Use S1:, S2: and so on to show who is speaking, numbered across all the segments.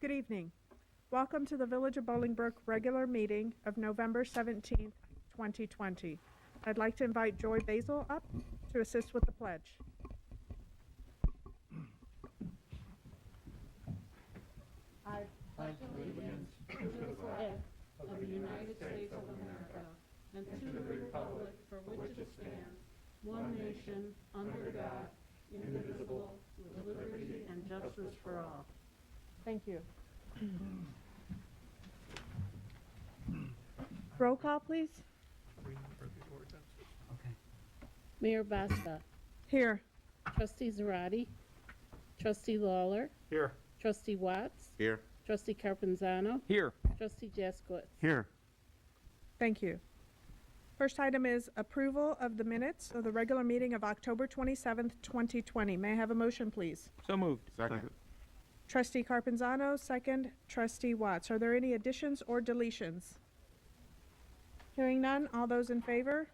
S1: Good evening. Welcome to the Village of Bolingbrook regular meeting of November 17th, 2020. I'd like to invite Joy Basil up to assist with the pledge. I
S2: pledge allegiance to the flag of the United States of America and to the republic for which it stands, one nation, under God, indivisible, with liberty and justice for all.
S1: Thank you. Roll call, please.
S3: Okay.
S2: Mayor Basta,
S1: Here.
S2: Trustee Zarate, Trustee Lawler,
S4: Here.
S2: Trustee Watts,
S4: Here.
S2: Trustee Carpenzano,
S4: Here.
S2: Trustee Jaskowitz.
S4: Here.
S1: Thank you. First item is approval of the minutes of the regular meeting of October 27th, 2020. May I have a motion, please?
S4: So moved. Second.
S1: Trustee Carpenzano, second. Trustee Watts. Are there any additions or deletions? Hearing none, all those in favor?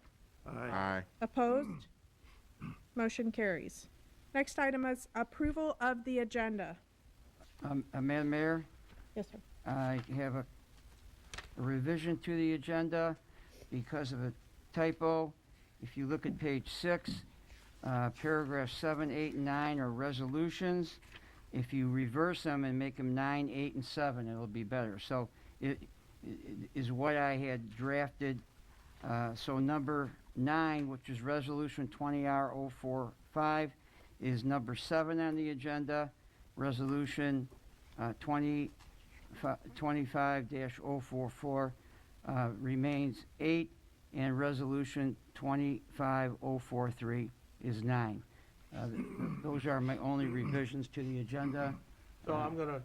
S4: Aye.
S1: Opposed? Motion carries. Next item is approval of the agenda.
S3: Madam Mayor,
S1: Yes, sir.
S3: I have a revision to the agenda because of a typo. If you look at page 6, paragraph 7, 8, and 9 are resolutions. If you reverse them and make them 9, 8, and 7, it'll be better. So it is what I had drafted. So number 9, which is resolution 20R045, is number 7 on the agenda. Resolution 25-044 remains 8, and resolution 25043 is 9. Those are my only revisions to the agenda.
S4: So I'm going to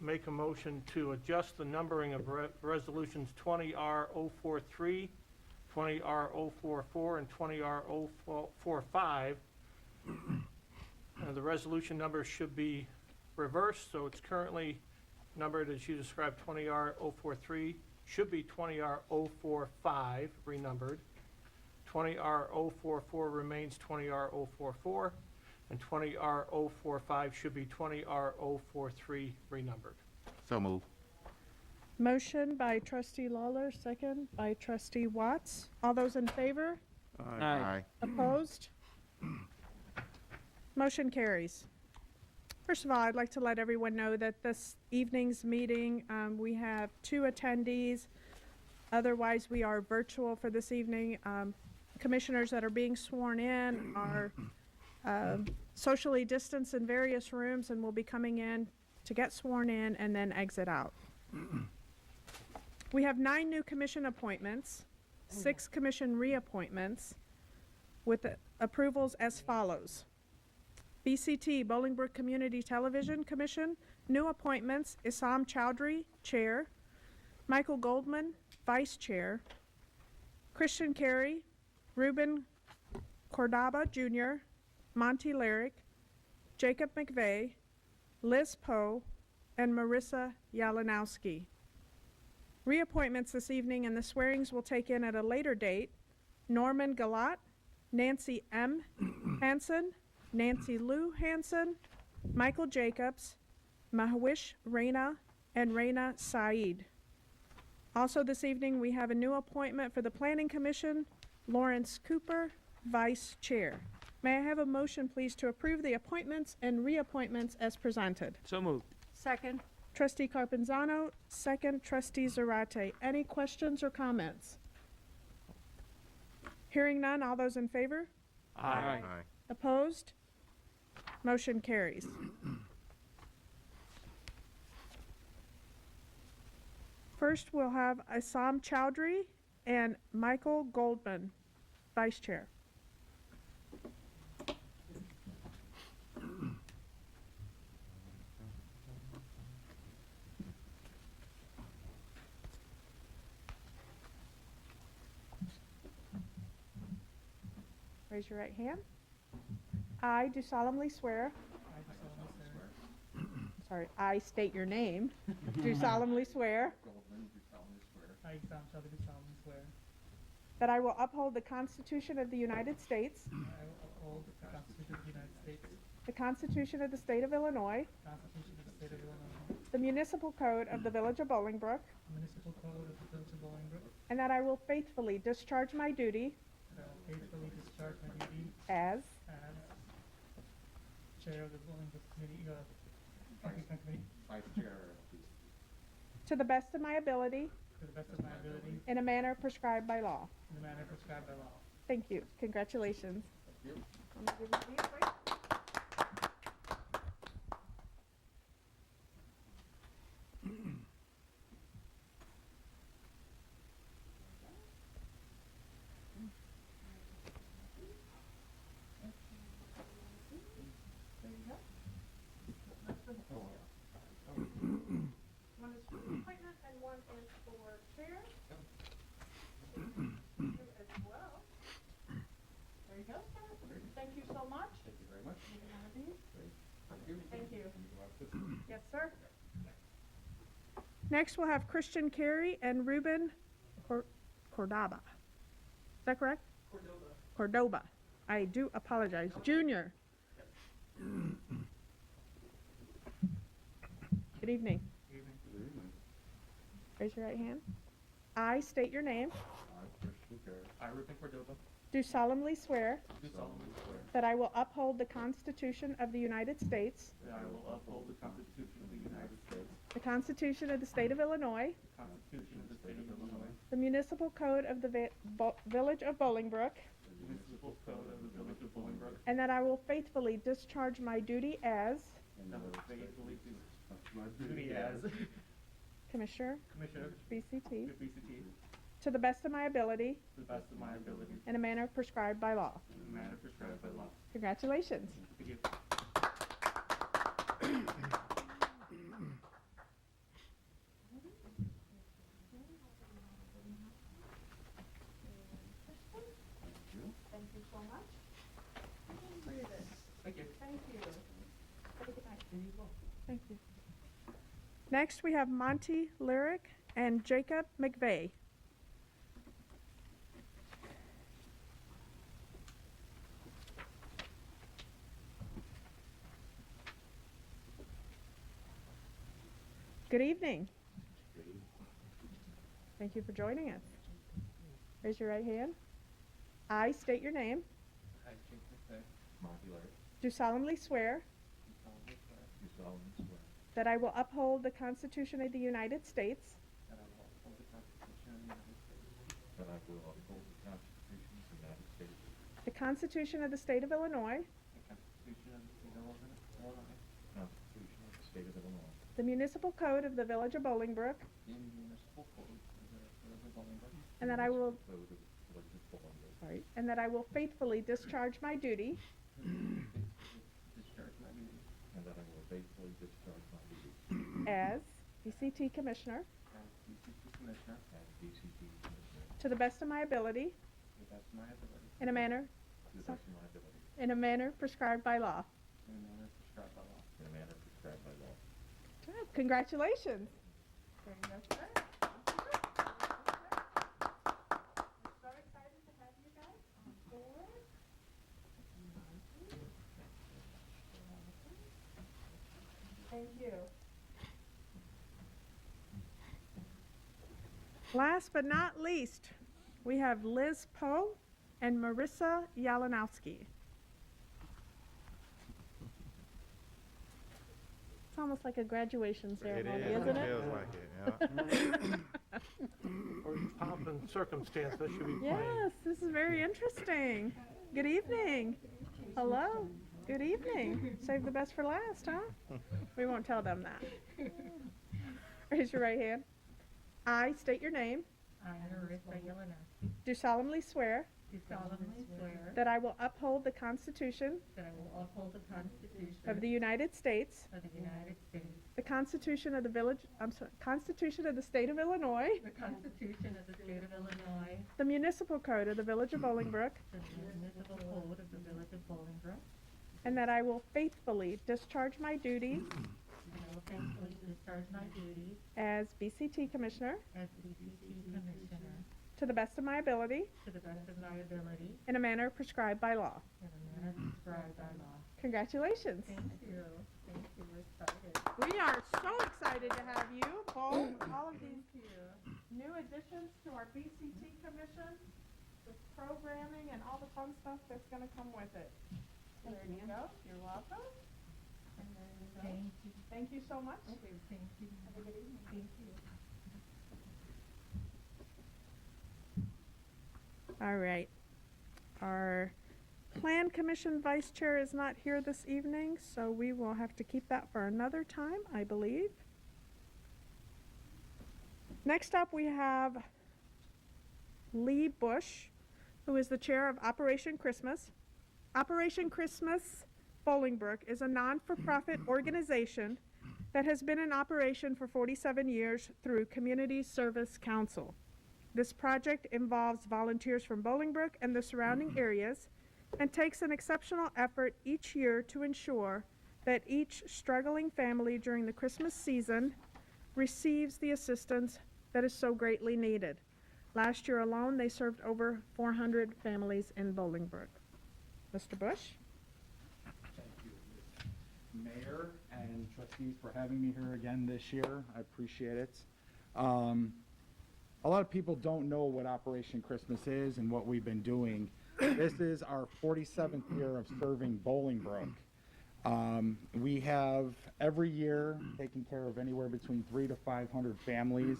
S4: make a motion to adjust the numbering of resolutions 20R043, 20R044, and 20R045. The resolution numbers should be reversed, so it's currently numbered as you described, 20R043, should be 20R045, renumbered. 20R044 remains 20R044, and 20R045 should be 20R043, renumbered.
S5: So move.
S1: Motion by Trustee Lawler, second by Trustee Watts. All those in favor?
S5: Aye.
S1: Opposed? Motion carries. First of all, I'd like to let everyone know that this evening's meeting, we have 2 attendees. Otherwise, we are virtual for this evening. Commissioners that are being sworn in are socially distanced in various rooms and will be coming in to get sworn in and then exit out. We have 9 new commission appointments, 6 commission reappointments, with the approvals as follows. BCT, Bolingbrook Community Television Commission, new appointments, Issam Chowdhury, Chair, Michael Goldman, Vice Chair, Christian Carey, Ruben Cordaba Jr., Monty Lyric, Jacob McVeigh, Liz Poe, and Marissa Yalanowski. Reappointments this evening and the swearings will take in at a later date. Norman Galat, Nancy M. Hansen, Nancy Lou Hansen, Michael Jacobs, Mahawish Reina, and Reina Saeed. Also this evening we have a new appointment for the Planning Commission, Lawrence Cooper, Vice Chair. May I have a motion please to approve the appointments and reappointments as presented?
S4: So moved.
S2: Second.
S1: Trustee Carpenzano, second. Trustee Zarate. Any questions or comments? Hearing none, all those in favor?
S4: Aye.
S1: Opposed? Motion carries. First, we'll have Issam Chowdhury and Michael Goldman, Vice Chair. Raise your right hand. I do solemnly swear. Sorry, I state your name. Do solemnly swear.
S6: I, Sam Chowdhury, do solemnly swear
S1: That I will uphold the Constitution of the United States.
S6: that I will uphold the Constitution of the United States,
S1: The Constitution of the State of Illinois.
S6: the Constitution of the State of Illinois,
S1: the municipal code of the Village of Bolingbrook,
S6: municipal code of the Village of Bolingbrook,
S1: and that I will faithfully discharge my duty
S6: that I will faithfully discharge my duty
S1: as
S6: as Chair of the Bolingbrook Committee, Parking Committee,
S5: Vice Chair, please.
S1: to the best of my ability
S6: to the best of my ability,
S1: in a manner prescribed by law.
S6: in the manner prescribed by law.
S1: Thank you. Congratulations.
S5: Thank you.
S1: I'm gonna give you these, please. One is for appointment and one is for chair. You as well. There you go, sir. Thank you so much.
S5: Thank you very much.
S1: You can have these.
S5: Thank you.
S1: Thank you.
S5: And you have this.
S1: Yes, sir. Next, we'll have Christian Carey and Ruben Cordova. Is that correct? Cordoba. I do apologize. Junior. Good evening.
S6: Evening.
S5: Good evening.
S1: Raise your right hand. I state your name.
S5: I, Christian Carey,
S6: I, Ruben Cordova,
S1: Do solemnly swear
S6: do
S5: solemnly swear
S1: that I will uphold the Constitution of the United States,
S6: that I will uphold the Constitution of the United States,
S1: the Constitution of the State of Illinois,
S6: the Constitution of the State of Illinois,
S1: the municipal code of the Village of Bolingbrook,
S6: the municipal code of the Village of Bolingbrook,
S1: and that I will faithfully discharge my duty as
S5: and
S6: that I
S5: will
S6: will faithfully do
S5: my
S6: duty as
S1: Commissioner,
S6: Commissioner
S1: BCT,
S6: of BCT
S1: to the best of my ability,
S6: to the best of my ability,
S1: in a manner prescribed by law.
S6: in the manner prescribed by law.
S1: Congratulations.
S6: Thank you.
S1: Thank you so much.
S6: Thank you.
S1: Thank you. Have a good night. Thank you. Next, we have Monty Lyric and Jacob McVeigh. Good evening. Thank you for joining us. Raise your right hand. I state your name.
S6: I, Jacob McVeigh,
S5: Monty Larry,
S1: Do solemnly swear
S6: do solemnly swear
S5: do solemnly swear
S1: that I will uphold the Constitution of the United States,
S6: that I will uphold the Constitution of the United States,
S5: that I will uphold the Constitution of the United States,
S1: the Constitution of the State of Illinois,
S6: the Constitution of the State of Illinois,
S5: the Constitution of the State of Illinois,
S1: the municipal code of the Village of Bolingbrook,
S6: the municipal code of the Village of Bolingbrook,
S1: and that I will,
S5: Code of the Village of Bolingbrook,
S1: sorry, and that I will faithfully discharge my duty
S6: discharge my duty
S5: and that I will faithfully discharge my duties
S1: as BCT Commissioner
S6: as BCT Commissioner
S5: as BCT Commissioner
S1: to the best of my ability,
S6: to the best of my ability,
S1: in a manner,
S5: to the best of my ability,
S1: in a manner prescribed by law.
S6: in a manner prescribed by law.
S5: in a manner prescribed by law.
S1: Good. Congratulations. There you go, sir. We're so excited to have you guys on board. Thank you. Last but not least, we have Liz Poe and Marissa Yalanowski. It's almost like a graduation ceremony, isn't it?
S7: Feels like it, yeah.
S4: For pomp and circumstance, that should be plain.
S1: Yes, this is very interesting. Good evening. Hello. Good evening. Save the best for last, huh? We won't tell them that. Raise your right hand. I state your name.
S8: I, Marissa Yalanowski,
S1: Do solemnly swear
S8: do solemnly swear
S1: that I will uphold the Constitution
S8: that I will uphold the Constitution
S1: of the United States,
S8: of the United States,
S1: the Constitution of the Constitution of the State of Illinois,
S8: the Constitution of the State of Illinois,
S1: the municipal code of the Village of Bolingbrook,
S8: the municipal code of the Village of Bolingbrook,
S1: and that I will faithfully discharge my duties
S8: and I will faithfully discharge my duties
S1: as BCT Commissioner
S8: as BCT Commissioner
S1: to the best of my ability,
S8: to the best of my ability,
S1: in a manner prescribed by law.
S8: in a manner prescribed by law.
S1: Congratulations.
S8: Thank you. Thank you. We're excited.
S1: We are so excited to have you, both, all of these new additions to our BCT commission, with programming and all the fun stuff that's gonna come with it. There you go, you're welcome. And there you go.
S8: Thank you.
S1: Thank you so much.
S8: Thank you.
S1: Have a good evening.
S8: Thank you.
S1: All right. Our Plan Commission Vice Chair is not here this evening, so we will have to keep that for another time, I believe. Next up, we have Lee Bush, who is the chair of Operation Christmas. Operation Christmas Bolingbrook is a non-for-profit organization that has been in operation for 47 years through Community Service Council. This project involves volunteers from Bolingbrook and the surrounding areas and takes an exceptional effort each year to ensure that each struggling family during the Christmas season receives the assistance that is so greatly needed. Last year alone, they served over 400 families in Bolingbrook. Mr. Bush?
S7: Thank you, Ms. Mayor and trustees, for having me here again this year. I appreciate it. A lot of people don't know what Operation Christmas is and what we've been doing. This is our 47th year of serving Bolingbrook. We have every year taken care of anywhere between 300 to 500 families.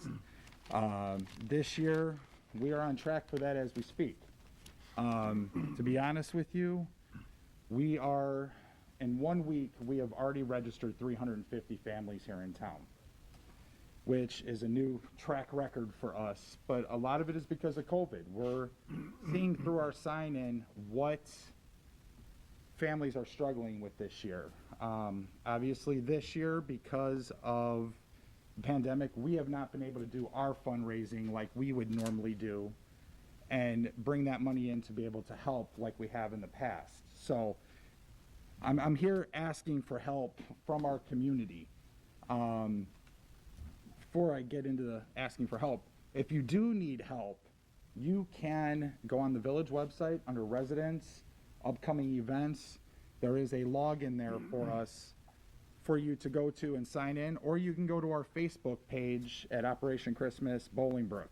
S7: This year, we are on track for that as we speak. To be honest with you, we are, in 1 week, we have already registered 350 families here in town, which is a new track record for us. But a lot of it is because of COVID. We're seeing through our sign-in what families are struggling with this year. Obviously this year, because of the pandemic, we have not been able to do our fundraising like we would normally do and bring that money in to be able to help like we have in the past. So I'm here asking for help from our community. Before I get into the asking for help, if you do need help, you can go on the village website under residents, upcoming events. There is a login there for us for you to go to and sign in, or you can go to our Facebook page at Operation Christmas Bolingbrook.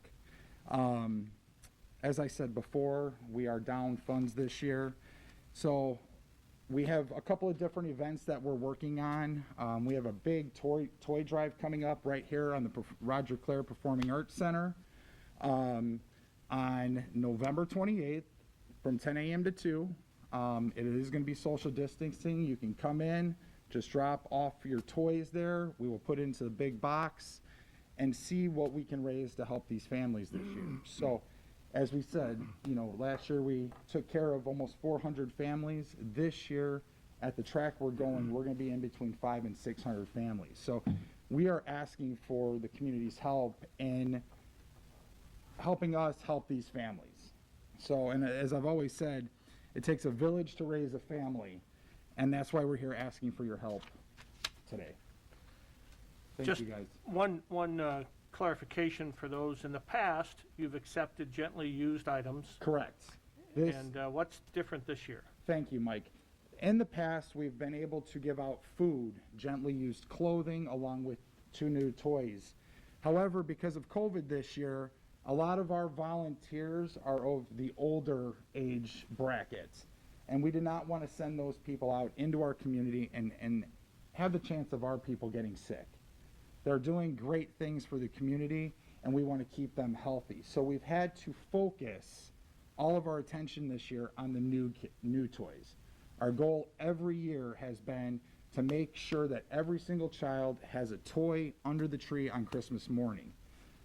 S7: As I said before, we are down funds this year. So we have a couple of different events that we're working on. We have a big toy drive coming up right here on the Roger Clare Performing Arts Center on November 28th from 10 a.m. to 2. It is going to be social distancing. You can come in, just drop off your toys there. We will put it into the big box and see what we can raise to help these families this year. So, as we said, you know, last year we took care of almost 400 families. This year, at the track we're going, we're going to be in between 500 and 600 families. So we are asking for the community's help in helping us help these families. So, and as I've always said, it takes a village to raise a family, and that's why we're here asking for your help today. Thank
S4: Just
S7: you, guys.
S4: one clarification for those. In the past, you've accepted gently used items.
S7: Correct. This,
S4: And what's different this year?
S7: Thank you, Mike. In the past, we've been able to give out food, gently used clothing, along with 2 new toys. However, because of COVID this year, a lot of our volunteers are of the older age brackets, and we did not want to send those people out into our community and have the chance of our people getting sick. They're doing great things for the community, and we want to keep them healthy. So we've had to focus all of our attention this year on the new toys. Our goal every year has been to make sure that every single child has a toy under the tree on Christmas morning.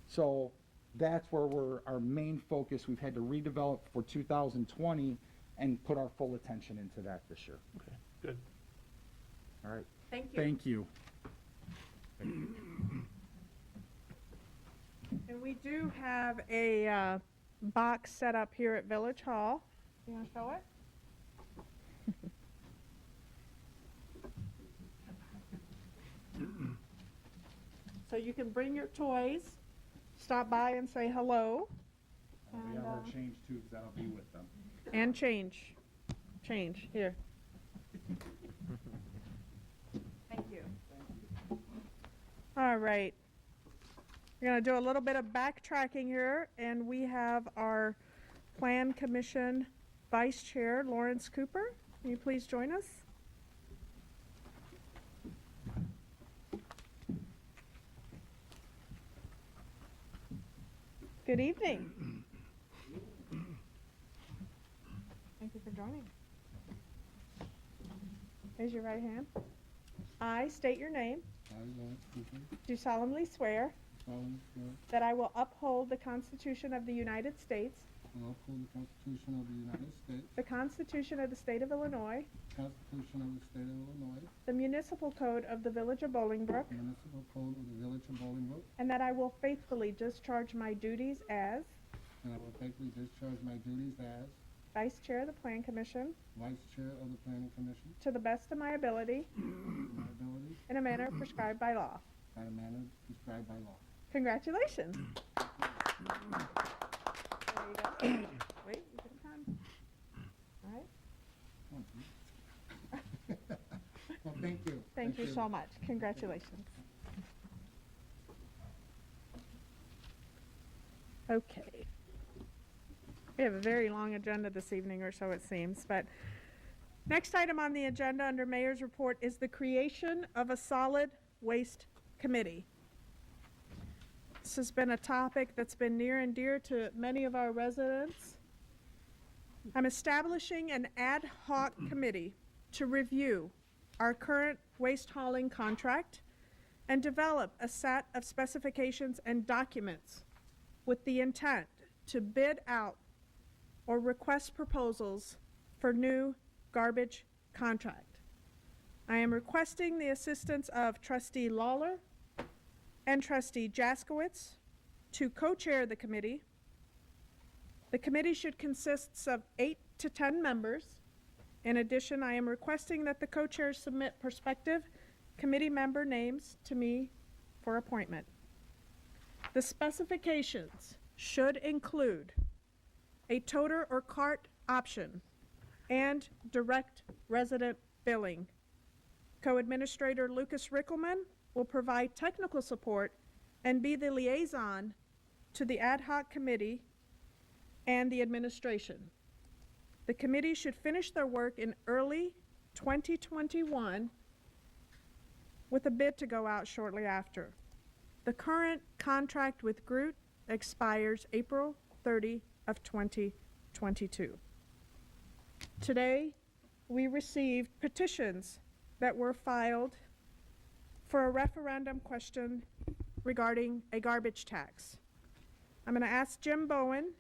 S7: So that's where our main focus. We've had to redevelop for 2020 and put our full attention into that this year.
S4: Okay, good.
S7: All right.
S1: Thank you.
S7: Thank you.
S1: And we do have a box set up here at Village Hall. You want to show it? So you can bring your toys, stop by and say hello.
S7: We
S1: And,
S7: have our change too, because that'll be with them.
S1: And change. Change, here. Thank you. All right. We're going to do a little bit of backtracking here, and we have our Plan Commission Vice Chair, Lawrence Cooper. Can you please join us? Good evening. Thank you for joining. Raise your right hand. I state your name.
S9: I, Lawrence Cooper,
S1: Do solemnly swear
S9: solemnly swear
S1: that I will uphold the Constitution of the United States,
S9: to uphold the Constitution of the United States,
S1: the Constitution of the State of Illinois,
S9: the Constitution of the State of Illinois,
S1: the Municipal Code of the Village of Bolingbrook,
S9: the Municipal Code of the Village of Bolingbrook,
S1: and that I will faithfully discharge my duties as
S9: and I will faithfully discharge my duties as
S1: Vice Chair of the Plan Commission
S9: Vice Chair of the Planning Commission
S1: to the best of my ability
S9: to my ability
S1: in a manner prescribed by law.
S9: by a manner prescribed by law.
S1: Congratulations. There you go. Wait, you get time. All right.
S9: Well, thank you.
S1: Thank you so much. Congratulations. Okay. We have a very long agenda this evening, or so it seems, but next item on the agenda under Mayor's Report is the creation of a solid waste committee. This has been a topic that's been near and dear to many of our residents. I'm establishing an ad hoc committee to review our current waste hauling contract and develop a set of specifications and documents with the intent to bid out or request proposals for new garbage contract. I am requesting the assistance of Trustee Lawler and Trustee Jaskowitz to co-chair the committee. The committee should consist of 8 to 10 members. In addition, I am requesting that the co-chairs submit prospective committee member names to me for appointment. The specifications should include a toter or cart option and direct resident billing. Co-administrator Lucas Rickelman will provide technical support and be the liaison to the ad hoc committee and the administration. The committee should finish their work in early 2021 with a bid to go out shortly after. The current contract with Groot expires April 30 of 2022. Today, we received petitions that were filed for a referendum question regarding a garbage tax. I'm going to ask Jim Bowen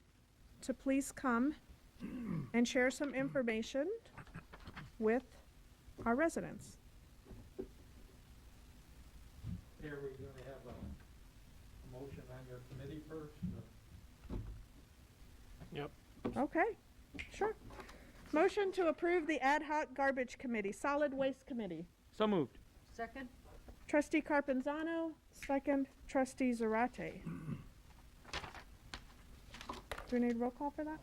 S1: to please come and share some information with our residents.
S10: Here, we're going to have a motion on your committee first.
S4: Yep.
S1: Okay, sure. Motion to approve the ad hoc garbage committee, solid waste committee.
S4: So moved.
S2: Second?
S1: Trustee Carpenzano, second. Trustee Zarate. Do we need roll call for that?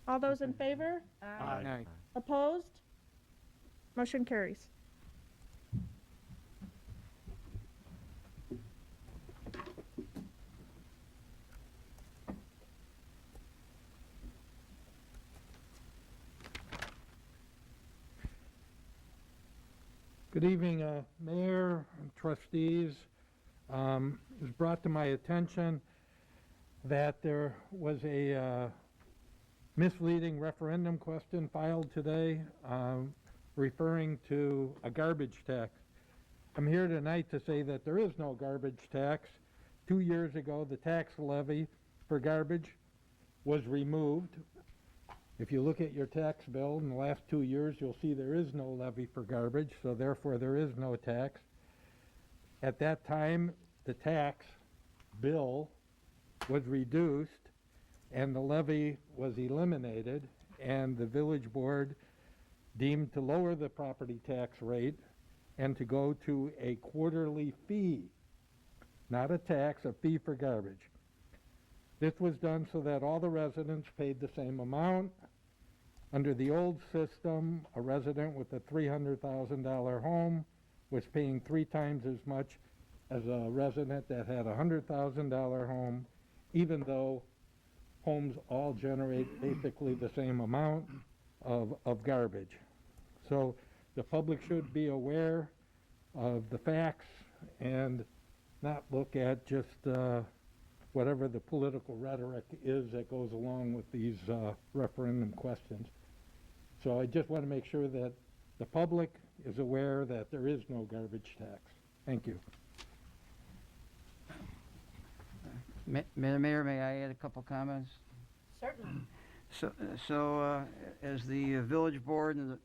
S1: All those in favor?
S4: Aye.
S1: Opposed? Motion carries.
S10: Good evening, Mayor and trustees. It was brought to my attention that there was a misleading referendum question filed today referring to a garbage tax. I'm here tonight to say that there is no garbage tax. 2 years ago, the tax levy for garbage was removed. If you look at your tax bill in the last 2 years, you'll see there is no levy for garbage, so therefore there is no tax. At that time, the tax bill was reduced and the levy was eliminated, and the village board deemed to lower the property tax rate and to go to a quarterly fee, not a tax, a fee for garbage. This was done so that all the residents paid the same amount. Under the old system, a resident with a $300,000 home was paying 3 times as much as a resident that had a $100,000 home, even though homes all generate basically the same amount of garbage. So the public should be aware of the facts and not look at just whatever the political rhetoric is that goes along with these referendum questions. So I just want to make sure that the public is aware that there is no garbage tax. Thank you.
S3: Madam Mayor, may I add a couple comments?
S2: Certainly.
S3: As the village board and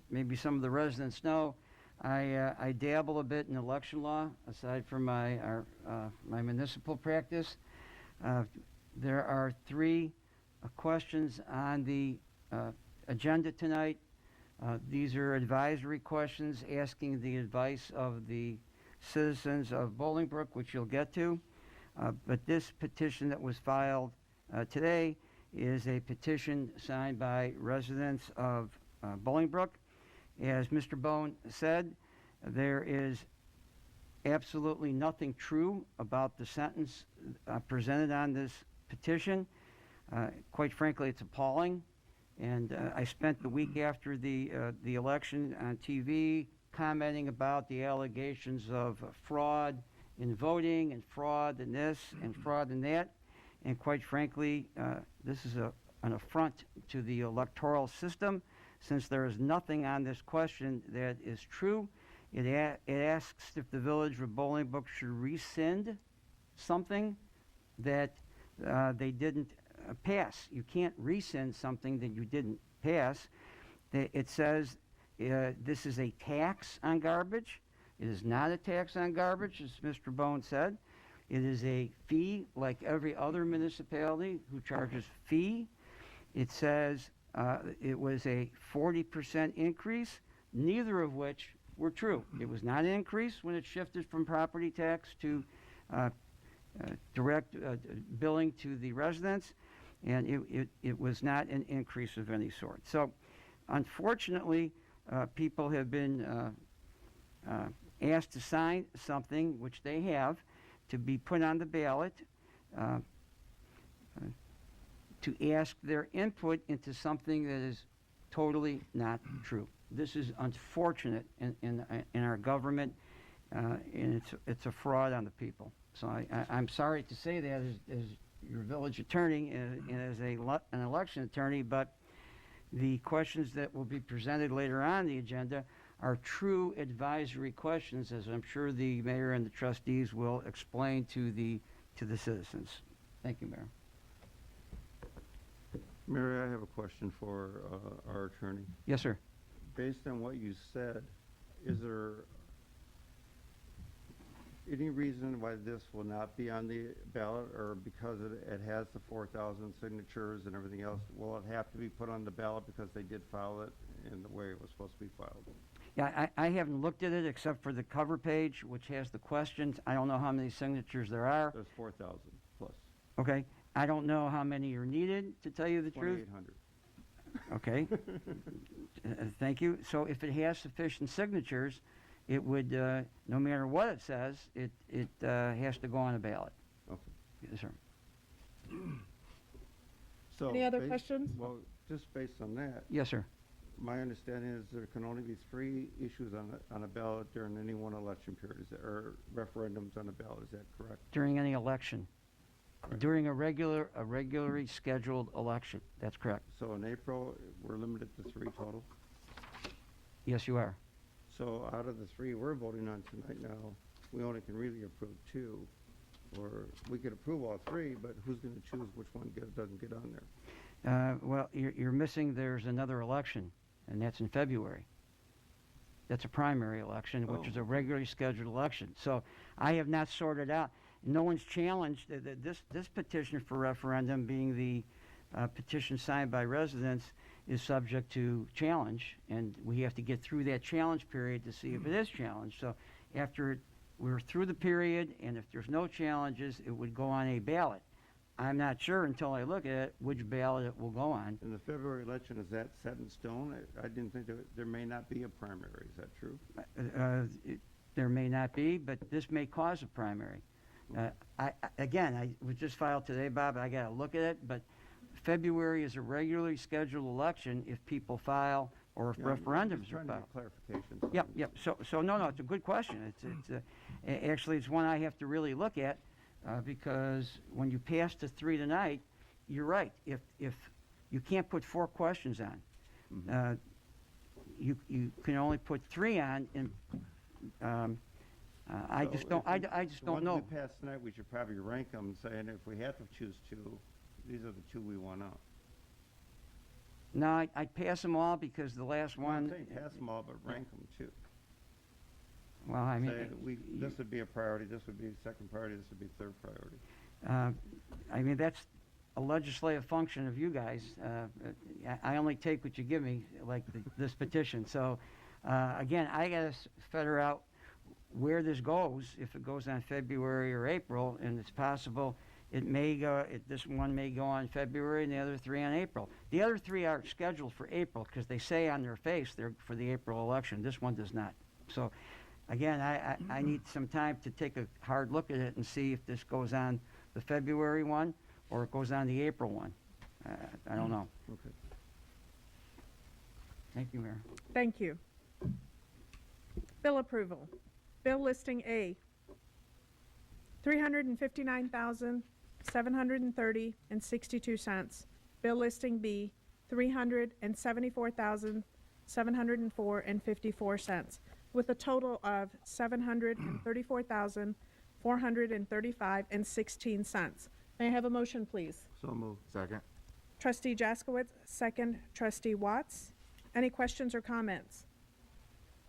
S3: maybe some of the residents know, I dabble a bit in election law aside from my municipal practice. There are three questions on the agenda tonight. These are advisory questions asking the advice of the citizens of Bolingbrook, which you'll get to. But this petition that was filed today is a petition signed by residents of Bolingbrook. As Mr. Bone said, there is absolutely nothing true about the sentence presented on this petition. Quite frankly, it's appalling. And I spent the week after the election on TV commenting about the allegations of fraud in voting and fraud in this and fraud in that. And quite frankly, this is an affront to the electoral system, since there is nothing on this question that is true. It asks if the village of Bolingbrook should rescind something that they didn't pass. You can't rescind something that you didn't pass. It says this is a tax on garbage. It is not a tax on garbage, as Mr. Bone said. It is a fee like every other municipality who charges fee. It says it was a 40% increase, neither of which were true. It was not an increase when it shifted from property tax to direct billing to the residents, and it was not an increase of any sort. So, unfortunately, people have been asked to sign something, which they have, to be put on the ballot, to ask their input into something that is totally not true. This is unfortunate in our government, and it's a fraud on the people. So I'm sorry to say that as your village attorney and as an election attorney, but the questions that will be presented later on the agenda are true advisory questions, as I'm sure the mayor and the trustees will explain to the citizens. Thank you, Mayor.
S11: Mary, I have a question for our attorney.
S3: Yes, sir.
S11: Based on what you said, is there any reason why this will not be on the ballot, or because it has the 4,000 signatures and everything else, will it have to be put on the ballot because they did file it in the way it was supposed to be filed?
S3: Yeah, I haven't looked at it except for the cover page, which has the questions. I don't know how many signatures there are.
S11: There's 4,000 plus.
S3: Okay. I don't know how many are needed, to tell you the truth.
S11: 2,800.
S3: Okay. Thank you. So if it has sufficient signatures, it would, no matter what it says, it has to go on a ballot.
S11: Okay.
S3: Yes, sir.
S11: So
S1: Any other questions?
S11: Well, just based on that,
S3: Yes, sir.
S11: my understanding is there can only be 3 issues on a ballot during any one election period, or referendums on a ballot. Is that correct?
S3: During any election.
S11: Right.
S3: During a regularly scheduled election. That's correct.
S11: So in April, we're limited to 3 total.
S3: Yes, you are.
S11: So out of the 3 we're voting on tonight now, we only can really approve 2. Or we could approve all 3, but who's going to choose which one doesn't get on there?
S3: Well, you're missing, there's another election, and that's in February. That's a primary election, which is a regularly scheduled election. So I have not sorted out. No one's challenged this petition for referendum, being the petition signed by residents, is subject to challenge, and we have to get through that challenge period to see if it is challenged. So after we're through the period, and if there's no challenges, it would go on a ballot. I'm not sure until I look at it which ballot it will go on.
S11: In the February election, is that set in stone? I didn't think there may not be a primary. Is that true?
S3: there may not be, but this may cause a primary. I was just filed today, Bob, I gotta look at it, but February is a regularly scheduled election if people file or if
S11: Yeah, I'm
S3: referendums
S11: just
S3: are
S11: trying to
S3: filed.
S11: get clarification. on
S3: Yep,
S11: this.
S3: yep. So no, it's a good question. Actually, it's one I have to really look at, because when you pass to 3 tonight, you're right. If you can't put 4 questions on,
S11: Mhm.
S3: you can only put 3 on, and I
S11: So
S3: just don't,
S11: if
S3: I just
S11: the
S3: don't
S11: ones
S3: know.
S11: we passed tonight, we should probably rank them, saying if we had to choose 2, these are the 2 we want out.
S3: No, I'd pass them all because the last
S11: I'm
S3: one,
S11: saying pass them all, but rank them too.
S3: well, I mean,
S11: Say, this would be a priority, this would be second priority, this would be third priority.
S3: I mean, that's a legislative function of you guys. I only take what you give me, like this petition. So, again, I gotta figure out where this goes, if it goes on February or April, and it's possible this one may go on February and the other 3 on April. The other 3 aren't scheduled for April because they say on their face they're for the April election. This one does not. So, again, I need some time to take a hard look at it and see if this goes on the February one or it goes on the April one. I don't know.
S11: Okay.
S3: Thank you, Mayor.
S1: Thank you. Bill approval. Bill listing A, $359,730.62. Bill listing B, $374,704.54, with a total of $734,435.16. May I have a motion, please?
S11: So moved.
S5: Second.
S1: Trustee Jaskowitz, second. Trustee Watts. Any questions or comments?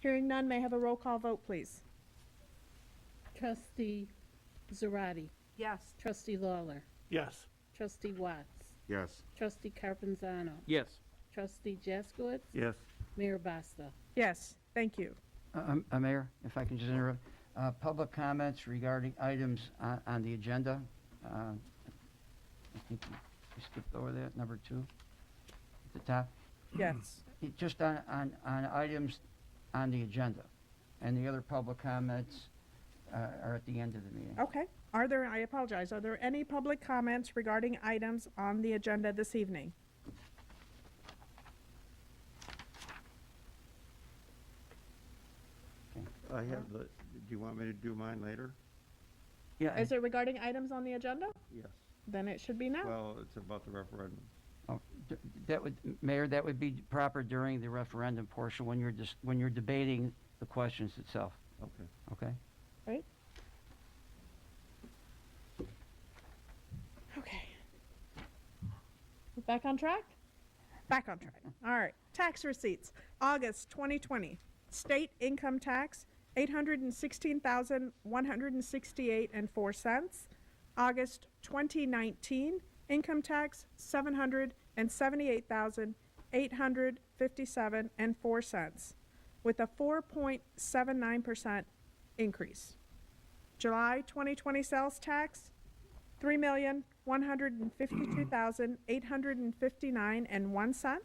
S1: Hearing none, may I have a roll call vote, please?
S2: Trustee Zarate.
S1: Yes.
S2: Trustee Lawler.
S4: Yes.
S2: Trustee Watts.
S5: Yes.
S2: Trustee Carpenzano.
S10: Yes.
S2: Trustee Jaskowitz.
S11: Yes.
S2: Mayor Basta.
S1: Yes, thank you.
S3: Mayor, if I can just interrupt. Public comments regarding items on the agenda. I think we skipped over that, number 2 at the top.
S1: Yes.
S3: Just on items on the agenda. And the other public comments are at the end of the meeting.
S1: Okay. I apologize, are there any public comments regarding items on the agenda this evening?
S11: I have do you want me to do mine later?
S3: Yeah,
S1: Is it regarding items on the agenda?
S11: Yes.
S1: Then it should be now.
S11: Well, it's about the referendum.
S3: Mayor, that would be proper during the referendum portion when you're debating the questions itself,
S11: Okay.
S3: okay?
S1: Right? Okay. We're back on track? Back on track. All right. Tax receipts. August 2020. State income tax, $816,168.04. August 2019. Income tax, $778,857.04, with a 4.79% increase. July 2020 sales tax, $3,152,859.01,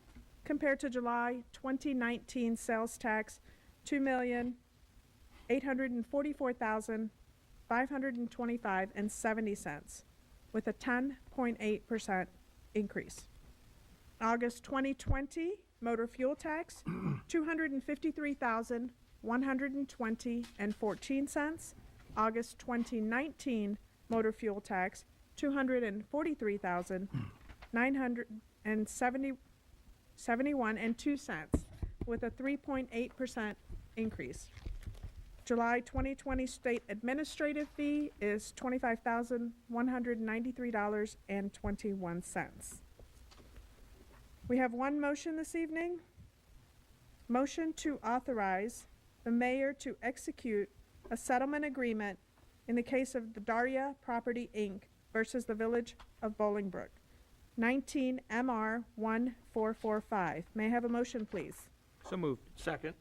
S1: compared to July 2019 sales tax, $2,844,525.70, with a 10.8% increase. August 2020 motor fuel tax, $253,120.14. August 2019 motor fuel tax, $243,971.02, with a 3.8% increase. July 2020 state administrative fee is $25,193.21. We have one motion this evening. Motion to authorize the mayor to execute a settlement agreement in the case of the Daria Property, Inc. versus the Village of Bolingbrook, 19 MR 1445. May I have a motion, please?
S10: So moved.
S4: Second.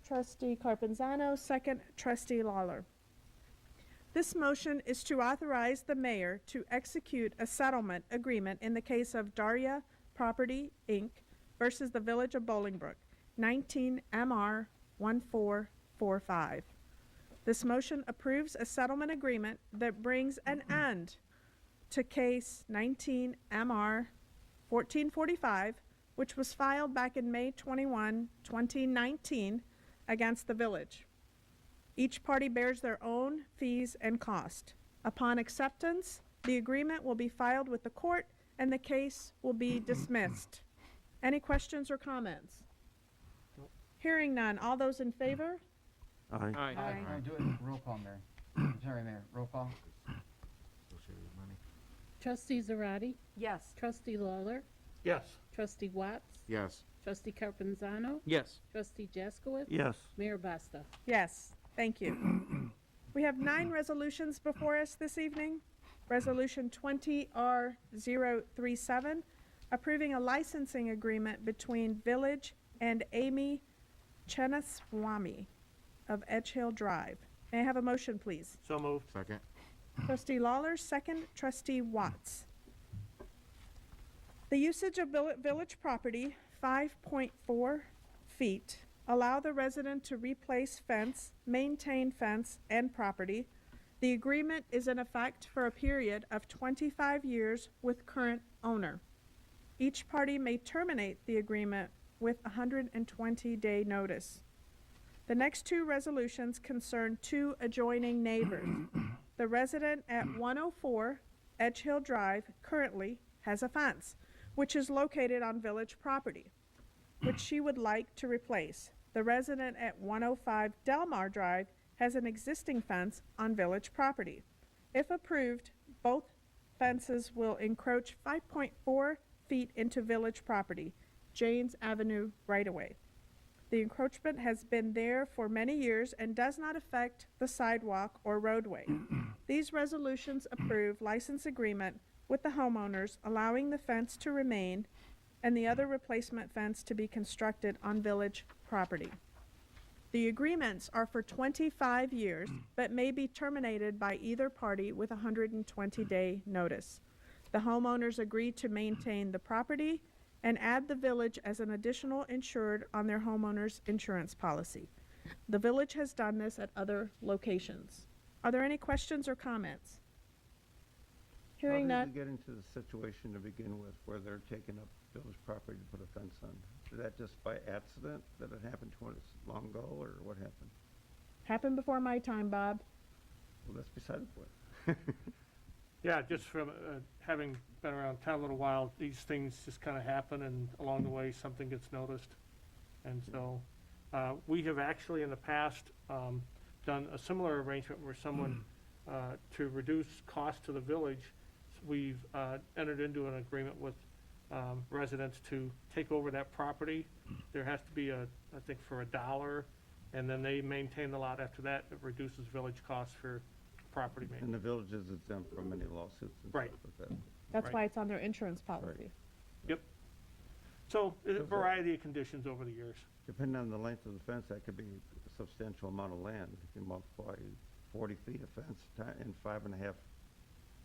S1: Trustee Carpenzano, second. Trustee Lawler. This motion is to authorize the mayor to execute a settlement agreement in the case of Daria Property, Inc. versus the Village of Bolingbrook, 19 MR 1445. This motion approves a settlement agreement that brings an end to case 19 MR 1445, which was filed back in May 21, 2019 against the village. Each party bears their own fees and cost. Upon acceptance, the agreement will be filed with the court and the case will be dismissed. Any questions or comments? Hearing none. All those in favor?
S11: Aye.
S3: Do it roll call, Mary. Sorry, Mayor, roll call.
S2: Trustee Zarate,
S8: Yes.
S2: Trustee Lawler,
S4: Yes.
S2: Trustee Watts,
S11: Yes.
S2: Trustee Carpenzano,
S4: Yes.
S2: Trustee Jaskowitz,
S11: Yes.
S2: Mayor Basta.
S1: Yes, thank you. We have 9 resolutions before us this evening. Resolution 20R037, approving a licensing agreement between Village and Amy Chenaswamy of Edge Hill Drive. May I have a motion, please?
S4: So moved.
S11: Second.
S1: Trustee Lawler, second. Trustee Watts. The usage of village property, 5.4 feet, allow the resident to replace fence, maintain fence and property. The agreement is in effect for a period of 25 years with current owner. Each party may terminate the agreement with a 120-day notice. The next 2 resolutions concern 2 adjoining neighbors. The resident at 104 Edge Hill Drive currently has a fence, which is located on village property, which she would like to replace. The resident at 105 Delmar Drive has an existing fence on village property. If approved, both fences will encroach 5.4 feet into village property, Janes Avenue right-of-way. The encroachment has been there for many years and does not affect the sidewalk or roadway. These resolutions approve license agreement with the homeowners, allowing the fence to remain and the other replacement fence to be constructed on village property. The agreements are for 25 years, but may be terminated by either party with a 120-day notice. The homeowners agree to maintain the property and add the village as an additional insured on their homeowner's insurance policy. The village has done this at other locations. Are there any questions or comments? Hearing
S11: How
S1: none.
S11: did we get into the situation to begin with where they're taking up village property to put a fence on? Is that just by accident that it happened 20 long ago, or what happened?
S1: Happened before my time, Bob.
S11: Well, that's beside the point.
S4: Yeah, just from having been around town a little while, these things just kind of happen, and along the way, something gets noticed. And so, we have actually in the past done a similar arrangement where someone, to reduce cost to the village, we've entered into an agreement with residents to take over that property. There has to be I think for $1, and then they maintain the lot after that. It reduces village costs for property
S11: And
S4: maintenance.
S11: the village is exempt from any lawsuits and
S4: Right.
S11: stuff like that.
S1: That's
S4: Right.
S1: why it's on their insurance policy.
S4: So, a variety of conditions over the years.
S11: Depending on the length of the fence, that could be a substantial amount of land. If you multiply 40 feet of fence and 5.5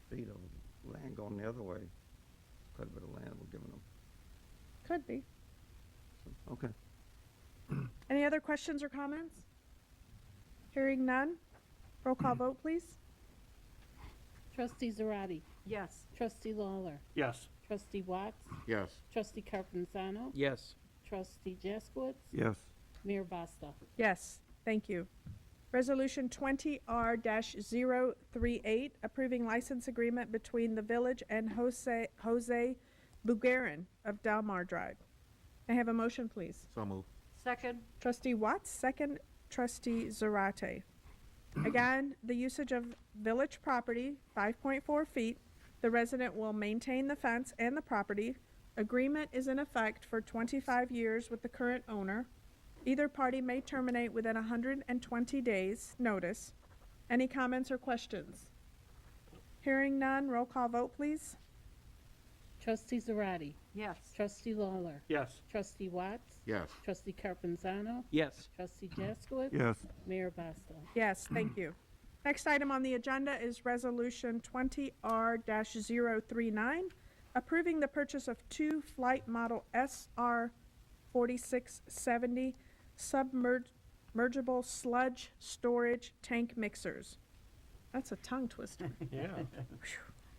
S11: feet of land going the other way, quite a bit of land we're giving them.
S1: Could be.
S11: So, okay.
S1: Any other questions or comments? Hearing none. Roll call vote, please.
S2: Trustee Zarate,
S8: Yes.
S2: Trustee Lawler,
S4: Yes.
S2: Trustee Watts,
S11: Yes.
S2: Trustee Carpenzano,
S4: Yes.
S2: Trustee Jaskowitz,
S11: Yes.
S2: Mayor Basta.
S1: Yes, thank you. Resolution 20R-038, approving license agreement between the village and Jose Bugarin of Delmar Drive. May I have a motion, please?
S11: So move.
S8: Second.
S1: Trustee Watts, second. Trustee Zarate. Again, the usage of village property, 5.4 feet. The resident will maintain the fence and the property. Agreement is in effect for 25 years with the current owner. Either party may terminate within 120 days' notice. Any comments or questions? Hearing none, roll call vote, please.
S2: Trustee Zarate,
S8: Yes.
S2: Trustee Lawler,
S4: Yes.
S2: Trustee Watts,
S11: Yes.
S2: Trustee Carpenzano,
S4: Yes.
S2: Trustee Jaskowitz,
S11: Yes.
S2: Mayor Basta.
S1: Yes, thank you. Next item on the agenda is Resolution 20R-039, approving the purchase of 2 Flight Model SR 4670 mergeable sludge storage tank mixers. That's a tongue twister.
S4: Yeah.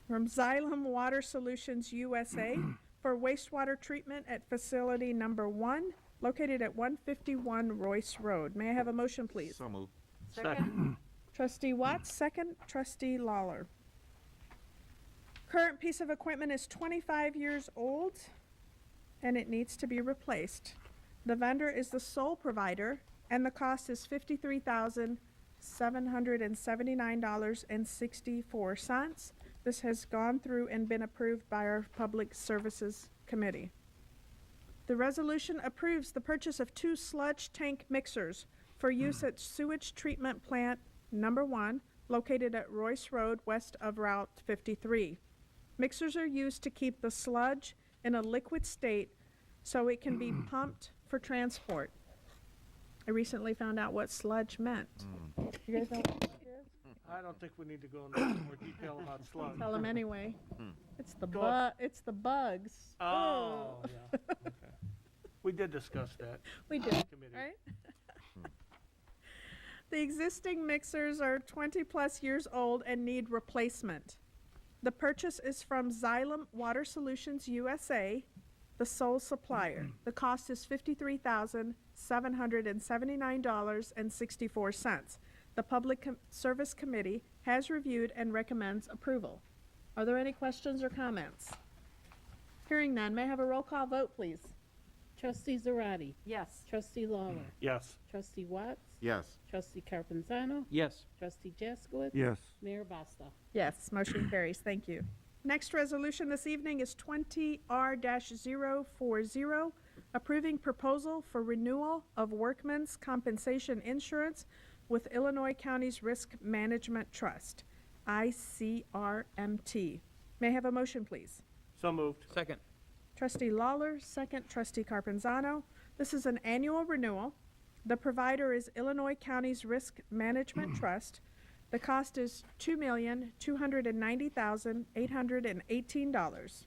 S1: From Xylem Water Solutions USA for wastewater treatment at facility number 1, located at 151 Royce Road. May I have a motion, please?
S5: So moved.
S4: Second.
S1: Trustee Watts, second. Trustee Lawler. Current piece of equipment is 25 years old, and it needs to be replaced. The vendor is the sole provider, and the cost is $53,779.64. This has gone through and been approved by our Public Services Committee. The resolution approves the purchase of 2 sludge tank mixers for use at sewage treatment plant number 1, located at Royce Road west of Route 53. Mixers are used to keep the sludge in a liquid state so it can be pumped for transport. I recently found out what sludge meant. You guys know what sludge is?
S4: I don't think we need to go into more detail about sludge.
S1: Tell them anyway. It's the
S4: Go on.
S1: it's the bugs.
S4: Oh, yeah, okay. We did discuss that.
S1: We did,
S4: Committee.
S1: right? The existing mixers are 20-plus years old and need replacement. The purchase is from Xylem Water Solutions USA, the sole supplier. The cost is $53,779.64. The Public Service Committee has reviewed and recommends approval. Are there any questions or comments? Hearing none, may I have a roll call vote, please?
S2: Trustee Zarate.
S8: Yes.
S2: Trustee Lawler.
S4: Yes.
S2: Trustee Watts.
S5: Yes.
S2: Trustee Carpenzano.
S3: Yes.
S2: Trustee Jaskowitz.
S11: Yes.
S2: Mayor Basta.
S1: Yes, motion carries. Thank you. Next resolution this evening is 20R-040, approving proposal for renewal of workmen's compensation insurance with Illinois Counties Risk Management Trust, ICRMT. May I have a motion, please?
S4: So moved.
S3: Second.
S1: Trustee Lawler, second. Trustee Carpenzano. This is an annual renewal. The provider is Illinois Counties Risk Management Trust. The cost is $2,290,818.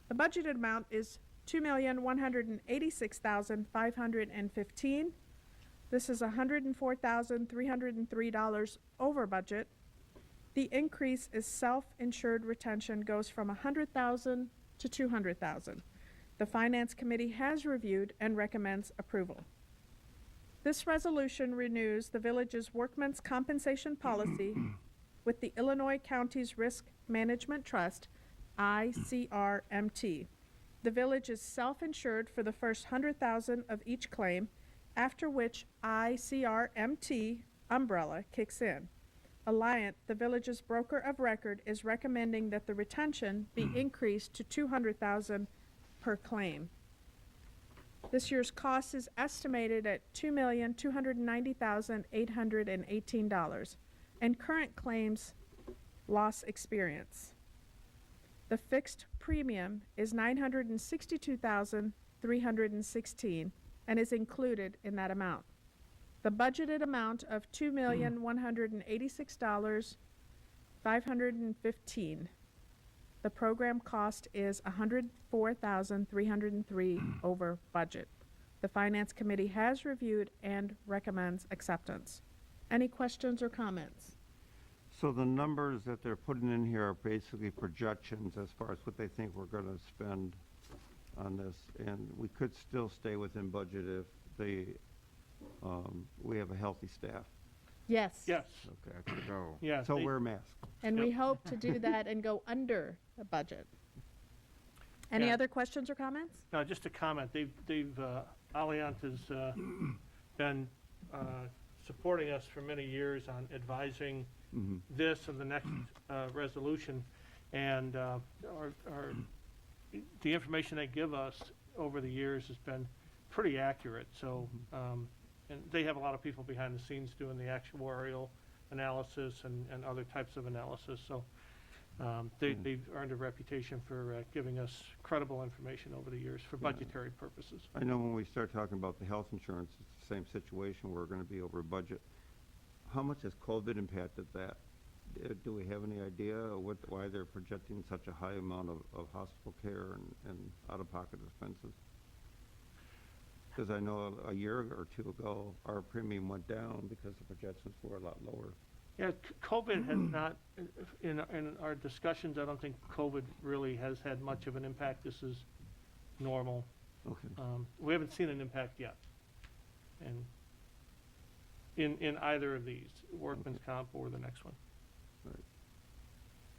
S1: The budgeted amount is $2,186,515. This is $104,303 over budget. The increase is self-insured retention goes from $100,000 to $200,000. The Finance Committee has reviewed and recommends approval. This resolution renews the village's workmen's compensation policy with the Illinois Counties Risk Management Trust, ICRMT. The village is self-insured for the first $100,000 of each claim, after which ICRMT umbrella kicks in. Alliant, the village's broker of record, is recommending that the retention be increased to $200,000 per claim. This year's cost is estimated at $2,290,818, and current claims loss experience. The fixed premium is $962,316 and is included in that amount. The budgeted amount of $2,186,515. The program cost is $104,303 over budget. The Finance Committee has reviewed and recommends acceptance. Any questions or comments?
S11: So the numbers that they're putting in here are basically projections as far as what they think we're gonna spend on this, and we could still stay within budget if we have a healthy staff.
S1: Yes.
S4: Yes.
S11: Okay, I could go.
S4: Yeah,
S11: So
S4: they-
S11: wear masks.
S1: And we
S4: Yep.
S1: hope to do that and go under the budget. Any
S4: Yeah.
S1: other questions or comments?
S4: No, just a comment. Allowance has been supporting us for many years on advising this and the next resolution. And the information they give us over the years has been pretty accurate. So, and they have a lot of people behind the scenes doing the actuarial analysis and other types of analysis. So they've earned a reputation for giving us credible information over the years for budgetary purposes.
S11: I know when we start talking about the health insurance, it's the same situation. We're gonna be over budget. How much has COVID impacted that? Do we have any idea why they're projecting such a high amount of hospital care and out-of-pocket expenses? Because I know a year or two ago, our premium went down because the projections were a lot lower.
S4: Yeah, COVID has not, in our discussions, I don't think COVID really has had much of an impact. This is normal.
S11: Okay.
S4: We haven't seen an impact yet. And in either of these, workman's comp or the next one.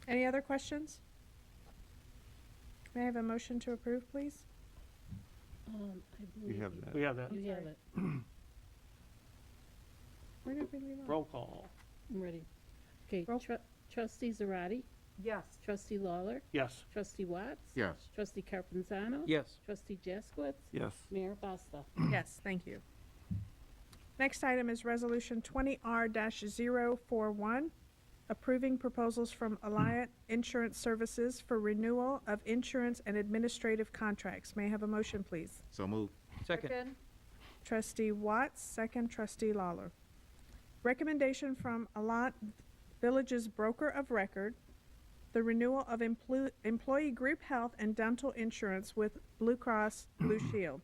S1: Any other questions? May I have a motion to approve, please?
S2: I
S11: You
S2: believe
S11: have that.
S4: We have that.
S2: you have it.
S1: Where did we leave off?
S4: Roll call.
S2: I'm ready. Okay,
S1: Roll.
S2: trustee Zarati,
S8: Yes.
S2: trustee Lawler,
S4: Yes.
S2: trustee Watts.
S7: Yes.
S2: Trustee Carpenzano.
S3: Yes.
S2: Trustee Jaskowitz.
S11: Yes.
S2: Mayor Basta.
S1: Yes, thank you. Next item is Resolution 20R-041, approving proposals from Alliant Insurance Services for renewal of insurance and administrative contracts. May I have a motion, please?
S7: So moved.
S3: Second.
S1: Trustee Watts, second trustee Lawler. Recommendation from Alliant Village's broker of record, the renewal of employee group health and dental insurance with Blue Cross Blue Shield.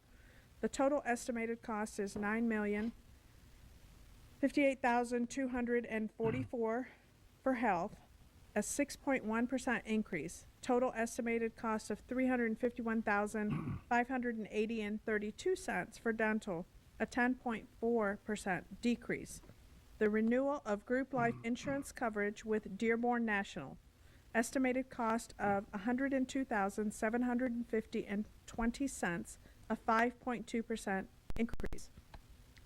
S1: The total estimated cost is $9,058,244 for health, a 6.1% increase. Total estimated cost of $351,580.32 for dental, a 10.4% decrease. The renewal of group life insurance coverage with Dearborn National, estimated cost of $102,750.20, a 5.2% increase.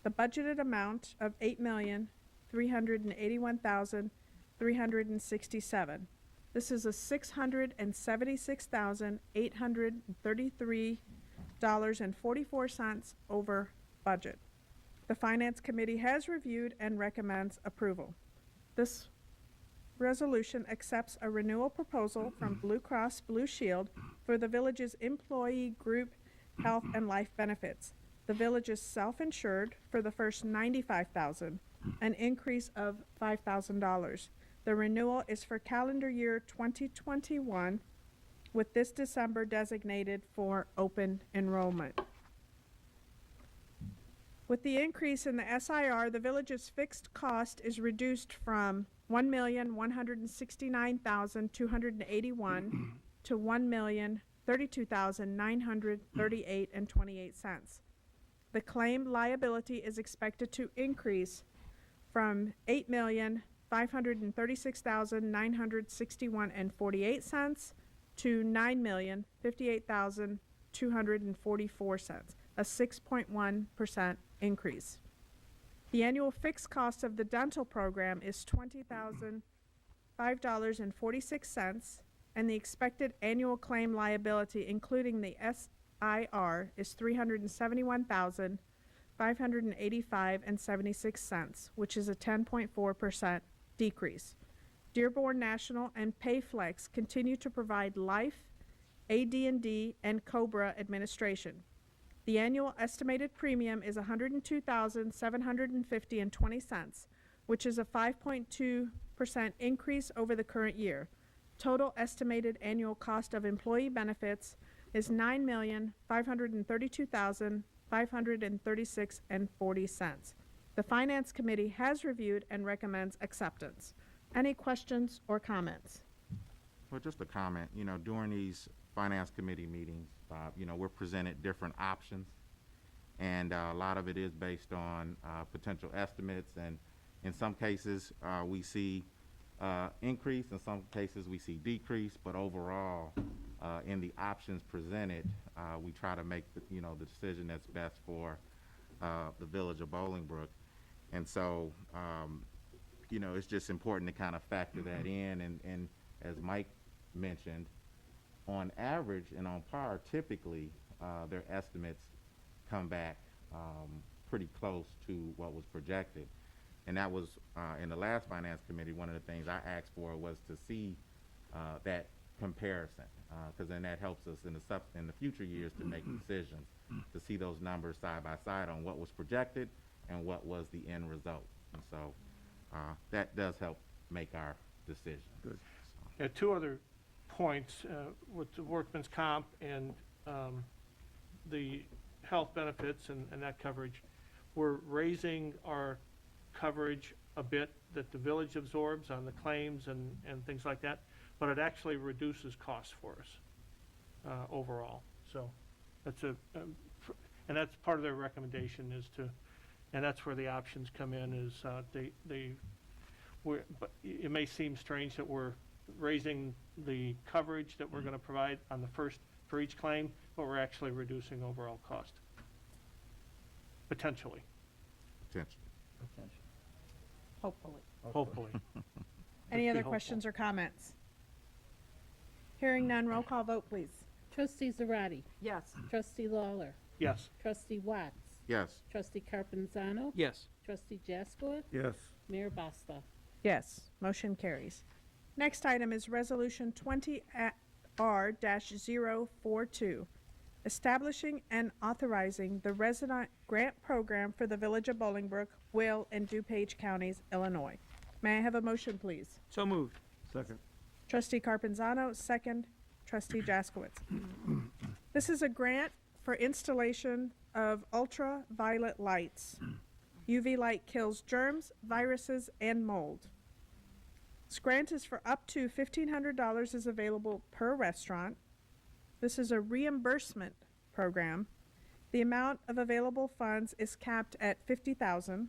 S1: The budgeted amount of $8,381,367. This is a $676,833.44 over budget. The Finance Committee has reviewed and recommends approval. This resolution accepts a renewal proposal from Blue Cross Blue Shield for the village's employee group health and life benefits. The village is self-insured for the first $95,000, an increase of $5,000. The renewal is for calendar year 2021, with this December designated for open enrollment. With the increase in the SIR, the village's fixed cost is reduced from $1,169,281 to $1,032,938.28. The claim liability is expected to increase from $8,536,961.48 to $9,058,244, a 6.1% increase. The annual fixed cost of the dental program is $20,005.46, and the expected annual claim liability, including the SIR, is $371,585.76, which is a 10.4% decrease. Dearborn National and Payflex continue to provide life, AD&D, and COBRA administration. The annual estimated premium is $102,750.20, which is a 5.2% increase over the current year. Total estimated annual cost of employee benefits is $9,532,536.40. The Finance Committee has reviewed and recommends acceptance. Any questions or comments?
S12: Well, just a comment, during these Finance Committee meetings, we're presented different options, and a lot of it is based on potential estimates, and in some cases, we see increase, in some cases we see decrease, but overall, in the options presented, we try to make the decision that's best for the village of Bolingbrook. And so, it's just important to kind of factor that in, and as Mike mentioned, on average and on par, typically, their estimates come back pretty close to what was projected. And that was, in the last Finance Committee, one of the things I asked for was to see that comparison, because then that helps us in the future years to make decisions, to see those numbers side by side on what was projected and what was the end result. And so that does help make our decision.
S11: Good.
S4: Yeah, two other points with the workman's comp and the health benefits and that coverage, we're raising our coverage a bit that the village absorbs on the claims and things like that, but it actually reduces costs for us overall. So that's and that's part of their recommendation is to, and that's where the options come in is but it may seem strange that we're raising the coverage that we're going to provide on the first for each claim, but we're actually reducing overall cost. Potentially.
S12: Potentially.
S1: Hopefully.
S4: Hopefully.
S1: Any
S4: Let's
S1: other
S4: be
S1: questions or comments? Hearing none, roll call vote, please.
S2: Trustee Zarate.
S1: Yes.
S2: Trustee Lawler.
S4: Yes.
S2: Trustee Watts.
S12: Yes.
S2: Trustee Carpenzano.
S3: Yes.
S2: Trustee Jaskowitz.
S11: Yes.
S2: Mayor Basta.
S1: Yes, motion carries. Next item is Resolution 20R-042, establishing and authorizing the resident grant program for the Village of Bolingbrook, Will, and DuPage Counties, Illinois. May I have a motion, please?
S3: So moved.
S11: Second.
S1: Trustee Carpenzano, second. Trustee Jaskowitz. This is a grant for installation of ultraviolet lights. UV light kills germs, viruses, and mold. This grant is for up to $1,500 is available per restaurant. This is a reimbursement program. The amount of available funds is capped at $50,000.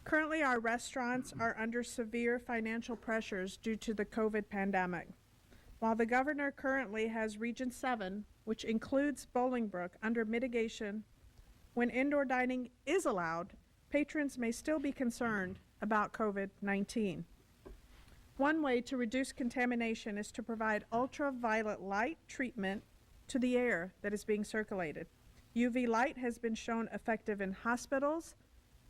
S1: Currently, our restaurants are under severe financial pressures due to the COVID pandemic. While the governor currently has Region 7, which includes Bolingbrook, under mitigation, when indoor dining is allowed, patrons may still be concerned about COVID-19. One way to reduce contamination is to provide ultraviolet light treatment to the air that is being circulated. UV light has been shown effective in hospitals,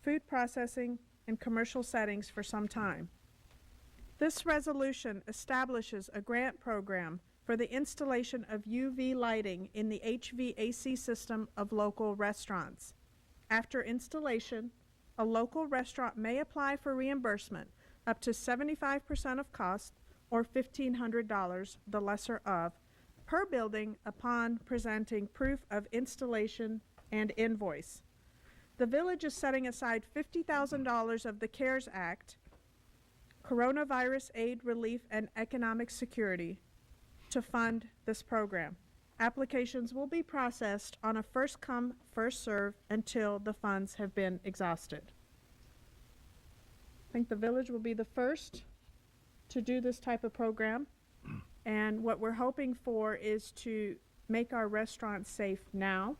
S1: food processing, and commercial settings for some time. This resolution establishes a grant program for the installation of UV lighting in the HVAC system of local restaurants. After installation, a local restaurant may apply for reimbursement up to 75% of cost or $1,500, the lesser of, per building upon presenting proof of installation and invoice. The village is setting aside $50,000 of the CARES Act, Coronavirus Aid Relief and Economic Security, to fund this program. Applications will be processed on a first-come, first-served until the funds have been exhausted. I think the village will be the first to do this type of program, and what we're hoping for is to make our restaurants safe now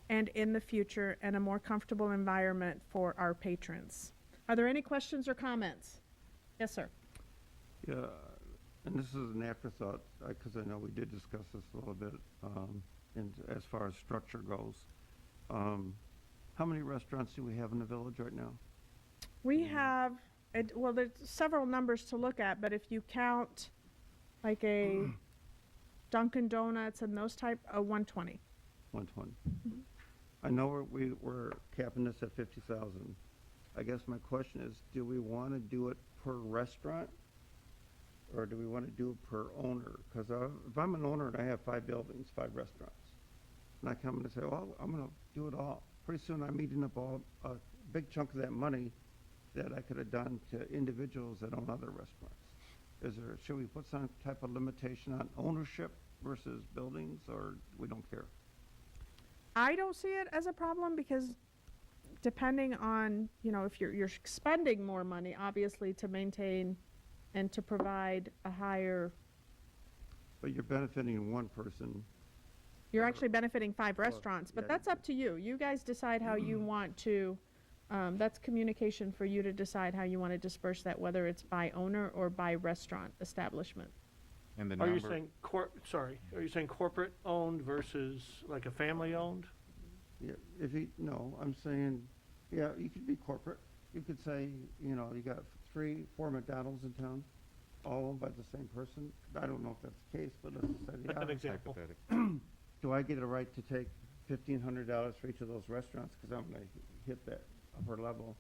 S1: and in the future and a more comfortable environment for our patrons. Are there any questions or comments? Yes, sir.
S11: Yeah, and this is an afterthought, because I know we did discuss this a little bit, as far as structure goes. How many restaurants do we have in the village right now?
S1: We have, well, there's several numbers to look at, but if you count like a Dunkin' Donuts and those type, 120.
S11: 120. I know we're capping this at 50,000. I guess my question is, do we want to do it per restaurant, or do we want to do it per owner? Because if I'm an owner and I have 5 buildings, 5 restaurants, and I come in and say, well, I'm going to do it all, pretty soon I'm eating up a big chunk of that money that I could have done to individuals that own other restaurants. Should we put some type of limitation on ownership versus buildings, or we don't care?
S1: I don't see it as a problem because depending on, if you're spending more money, obviously, to maintain and to provide a higher.
S11: But you're benefiting one person.
S1: You're actually benefiting 5 restaurants, but
S11: yeah,
S1: that's up to you. You guys decide how you want to, that's communication for you to decide how you want to disperse that, whether it's by owner or by restaurant establishment.
S12: And the
S4: Are
S12: number.
S4: you saying are you saying corporate owned versus like a family owned?
S11: Yeah, no, I'm saying, yeah, you could be corporate. You could say, you got 3, 4 McDonald's in town, all owned by the same person. I don't know if that's the case, but let's just say,
S4: That's an
S11: yeah.
S4: example.
S12: Hypothetical.
S11: Do I get a right to take $1,500 for each of those restaurants? Because I'm going to hit that upper level.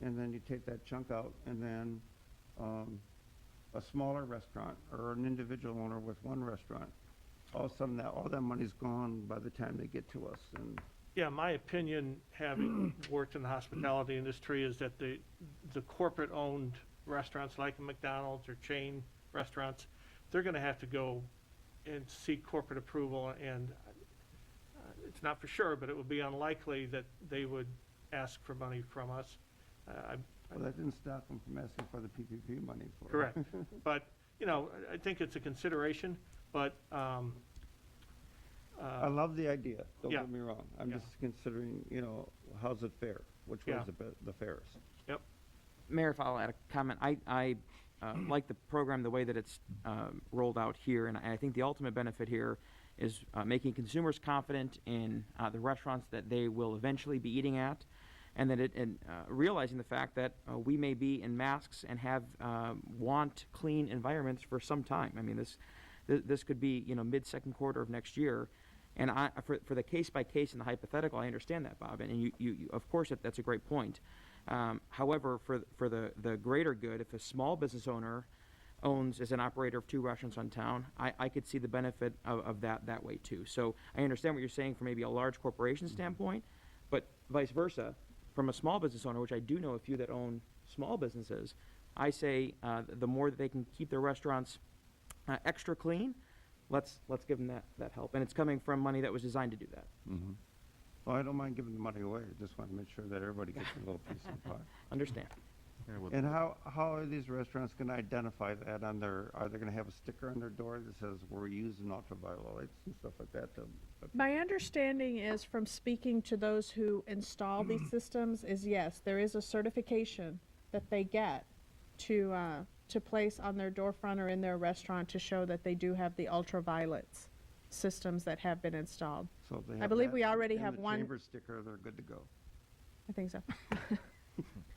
S11: And then you take that chunk out, and then a smaller restaurant or an individual owner with 1 restaurant all of a sudden all that money's gone by the time they get to us, and
S4: Yeah, my opinion, having worked in the hospitality industry, is that the corporate-owned restaurants like McDonald's or chain restaurants, they're gonna have to go and seek corporate approval, and it's not for sure, but it would be unlikely that they would ask for money from us.
S11: well, that didn't stop them from asking for the PPP money for it.
S4: Correct. But, you know, I think it's a consideration, but,
S11: I love the idea, don't
S4: Yeah.
S11: get me wrong. I'm
S4: Yeah.
S11: just considering, how's it fair? Which
S4: Yeah.
S11: one's the fairest?
S13: Mayor, if I'll add a comment, I like the program the way that it's rolled out here, and I think the ultimate benefit here is making consumers confident in the restaurants that they will eventually be eating at, and that realizing the fact that we may be in masks and want clean environments for some time. I mean, this could be mid-second quarter of next year, and for the case by case and the hypothetical, I understand that, Bob, and you of course that's a great point. However, for the greater good, if a small business owner is an operator of 2 restaurants on town, I could see the benefit of that way too. So I understand what you're saying from maybe a large corporation standpoint, but vice versa, from a small business owner, which I do know a few that own small businesses, I say the more that they can keep their restaurants extra clean, let's give them that help. And it's coming from money that was designed to do that.
S11: Mm-hmm. Well, I don't mind giving the money away, I just want to make sure that everybody gets a little piece of the pie.
S13: Understand.
S12: Yeah, well,
S11: And how are these restaurants going to identify that are they going to have a sticker on their door that says, we're using ultraviolet lights and stuff like that?
S1: My understanding is from speaking to those who install these systems is yes, there is a certification that they get to place on their door front or in their restaurant to show that they do have the ultraviolets systems that have been installed.
S11: So if they
S1: I
S11: have
S1: believe
S11: that
S1: we already
S11: and
S1: have
S11: the
S1: one.
S11: chamber sticker, they're good to go.
S1: I think so.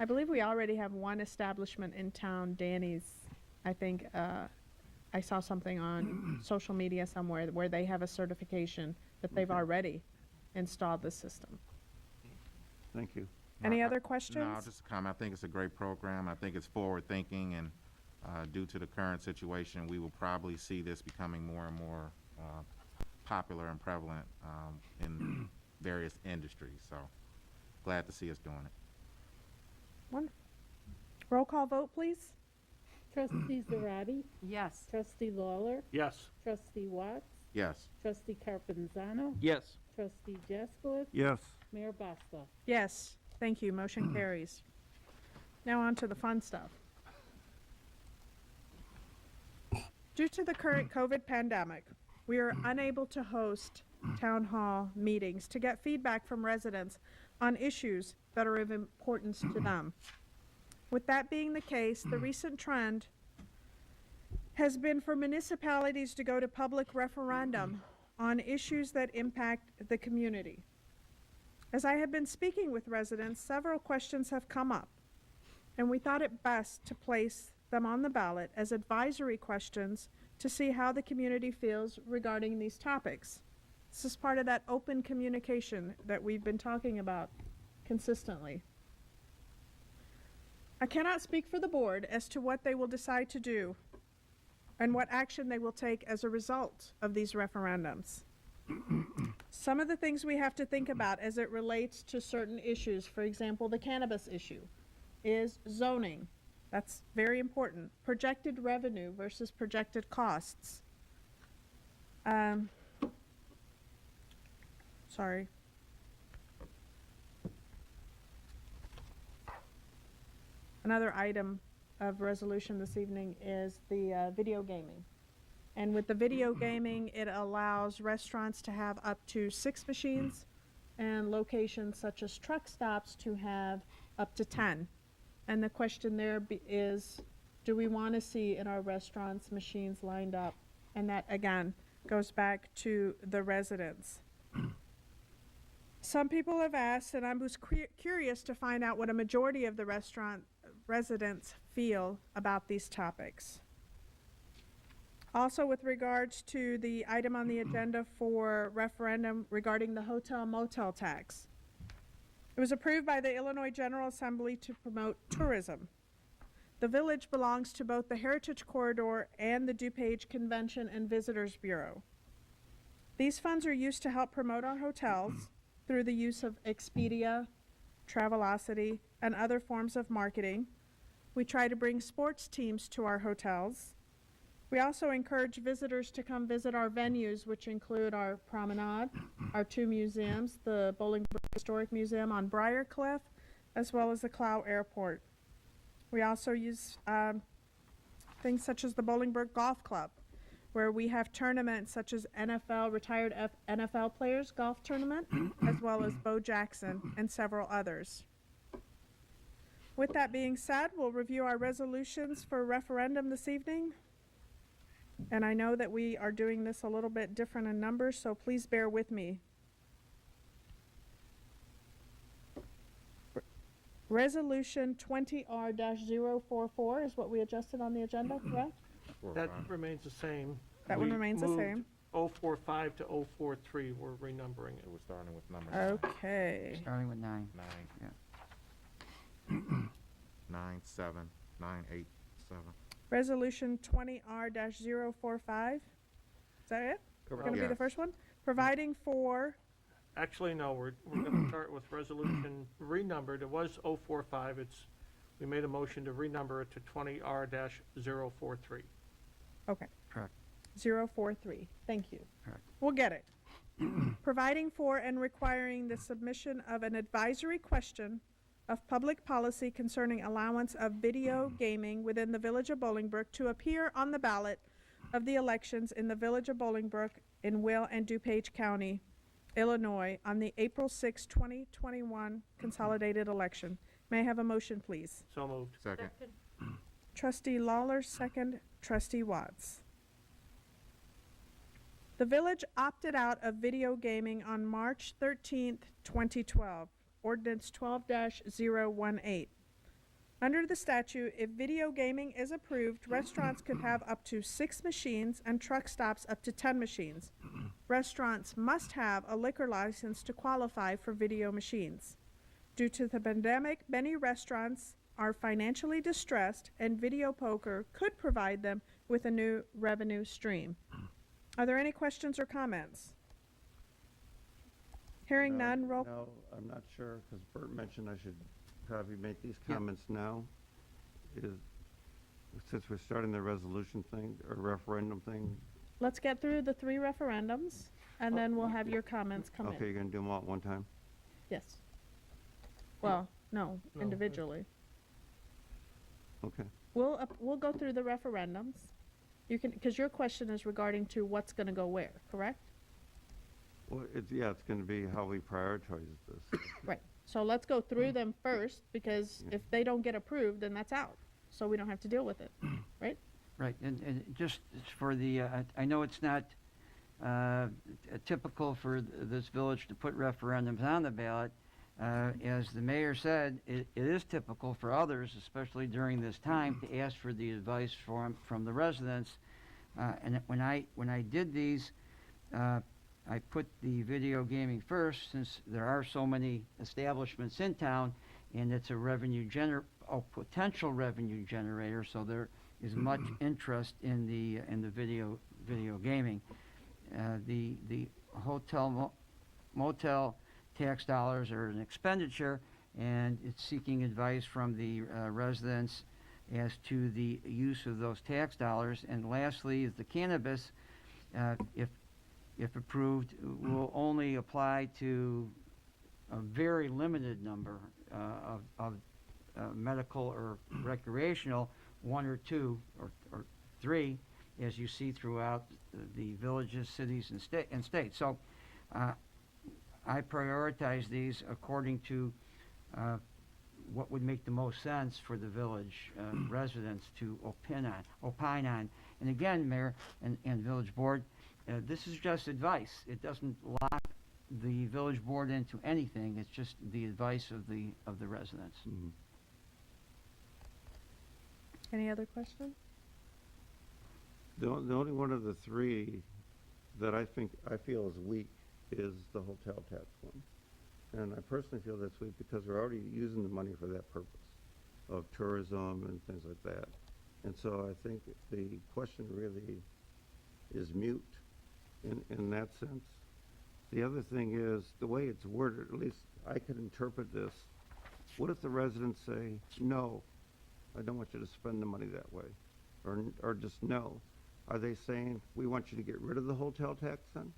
S1: I believe we already have one establishment in town, Danny's. I think I saw something on social media somewhere where they have a certification that they've already installed the system.
S11: Thank you.
S1: Any
S12: No,
S1: other questions?
S12: No, just a comment. I think it's a great program. I think it's forward-thinking, and due to the current situation, we will probably see this becoming more and more popular and prevalent in various industries. So glad to see us doing it.
S1: Wonderful. Roll call vote, please.
S2: Trustee Zarate,
S8: Yes.
S2: Trustee Lawler,
S4: yes.
S2: Trustee Watts,
S12: Yes.
S2: Trustee Carpenzano,
S13: Yes.
S2: Trustee Jaskowitz,
S11: Yes.
S2: Mayor Boswell.
S1: Yes, thank you. Motion carries. Now on to the fun stuff. Due to the current COVID pandemic, we are unable to host town hall meetings to get feedback from residents on issues that are of importance to them. With that being the case, the recent trend has been for municipalities to go to public referendum on issues that impact the community. As I have been speaking with residents, several questions have come up, and we thought it best to place them on the ballot as advisory questions to see how the community feels regarding these topics. This is part of that open communication that we've been talking about consistently. I cannot speak for the board as to what they will decide to do and what action they will take as a result of these referendums. Some of the things we have to think about as it relates to certain issues, for example, the cannabis issue, is zoning. That's very important. Projected revenue versus projected costs. Sorry. Another item of resolution this evening is the video gaming. And with the video gaming, it allows restaurants to have up to 6 machines and locations such as truck stops to have up to 10. And the question there is, do we want to see in our restaurants machines lined up? And that, again, goes back to the residents. Some people have asked, and I was curious to find out what a majority of the restaurant residents feel about these topics. Also, with regards to the item on the agenda for referendum regarding the hotel motel tax. It was approved by the Illinois General Assembly to promote tourism. The village belongs to both the Heritage Corridor and the DuPage Convention and Visitors Bureau. These funds are used to help promote our hotels through the use of Expedia, Travelocity, and other forms of marketing. We try to bring sports teams to our hotels. We also encourage visitors to come visit our venues, which include our promenade, our 2 museums, the Bolingbrook Historic Museum on Briarcliff, as well as the Clow Airport. We also use things such as the Bolingbrook Golf Club, where we have tournaments such as retired NFL players golf tournament, as well as Bo Jackson and several others. With that being said, we'll review our resolutions for referendum this evening. And I know that we are doing this a little bit different in numbers, so please bear with me. Resolution 20R-044 is what we adjusted on the agenda, correct?
S4: That remains the same.
S1: That one remains the same.
S4: 045 to 043, we're renumbering it.
S12: We're starting with number 9.
S1: Okay.
S3: Starting with 9.
S12: 9.
S3: Yeah.
S12: 9, 7, 9, 8, 7.
S1: Resolution 20R-045. Is that it?
S4: Correct.
S1: Going to be the
S12: Yes.
S1: first one? Providing for,
S4: Actually, no, we're going to start with resolution renumbered. It was 045. We made a motion to renumber it to 20R-043.
S1: okay,
S3: Correct.
S1: 043. Thank you.
S3: Correct.
S1: We'll get it. Providing for and requiring the submission of an advisory question of public policy concerning allowance of video gaming within the Village of Bolingbrook to appear on the ballot of the elections in the Village of Bolingbrook in Will and DuPage County, Illinois, on the April 6, 2021 consolidated election. May I have a motion, please?
S4: So moved.
S12: Second.
S1: Trustee Lawler, second. Trustee Watts. The village opted out of video gaming on March 13th, 2012, Ordinance 12-018. Under the statute, if video gaming is approved, restaurants could have up to 6 machines and truck stops up to 10 machines. Restaurants must have a liquor license to qualify for video machines. Due to the pandemic, many restaurants are financially distressed, and video poker could provide them with a new revenue stream. Are there any questions or comments? Hearing none, roll.
S11: No, I'm not sure, because Bert mentioned I should probably make these comments now. Since we're starting the resolution thing, or referendum thing,
S1: Let's get through the 3 referendums, and then we'll have your comments come
S11: okay,
S1: in.
S11: you're gonna do them all at one time?
S1: Yes. Well, no,
S4: No.
S1: individually.
S11: Okay.
S1: We'll go through the referendums. You can, because your question is regarding to what's going to go where, correct?
S11: Well, it's gonna be how we prioritize this.
S1: Right. So let's go through them first, because if they don't get approved, then that's out. So we don't have to deal with it, right?
S3: Right, and just for the, I know it's not typical for this village to put referendums on the ballot. As the mayor said, it is typical for others, especially during this time, to ask for the advice from the residents. And when I did these, I put the video gaming first, since there are so many establishments in town, and it's a potential revenue generator. So there is much interest in the video gaming. The hotel motel tax dollars are an expenditure, and it's seeking advice from the residents as to the use of those tax dollars. And lastly is the cannabis, if approved, will only apply to a very limited number of medical or recreational, 1 or 2 or 3, as you see throughout the villages, cities, and states. So I prioritize these according to what would make the most sense for the village residents to opine on. And again, Mayor and Village Board, this is just advice. It doesn't lock the Village Board into anything. It's just the advice of the residents.
S11: Mm-hmm.
S1: Any other questions?
S11: The only one of the 3 that I feel is weak is the hotel tax one. And I personally feel that's weak because we're already using the money for that purpose of tourism and things like that. And so I think the question really is mute in that sense. The other thing is, the way it's worded, at least I could interpret this. What if the residents say, no, I don't want you to spend the money that way? Or just no? Are they saying, we want you to get rid of the hotel tax then?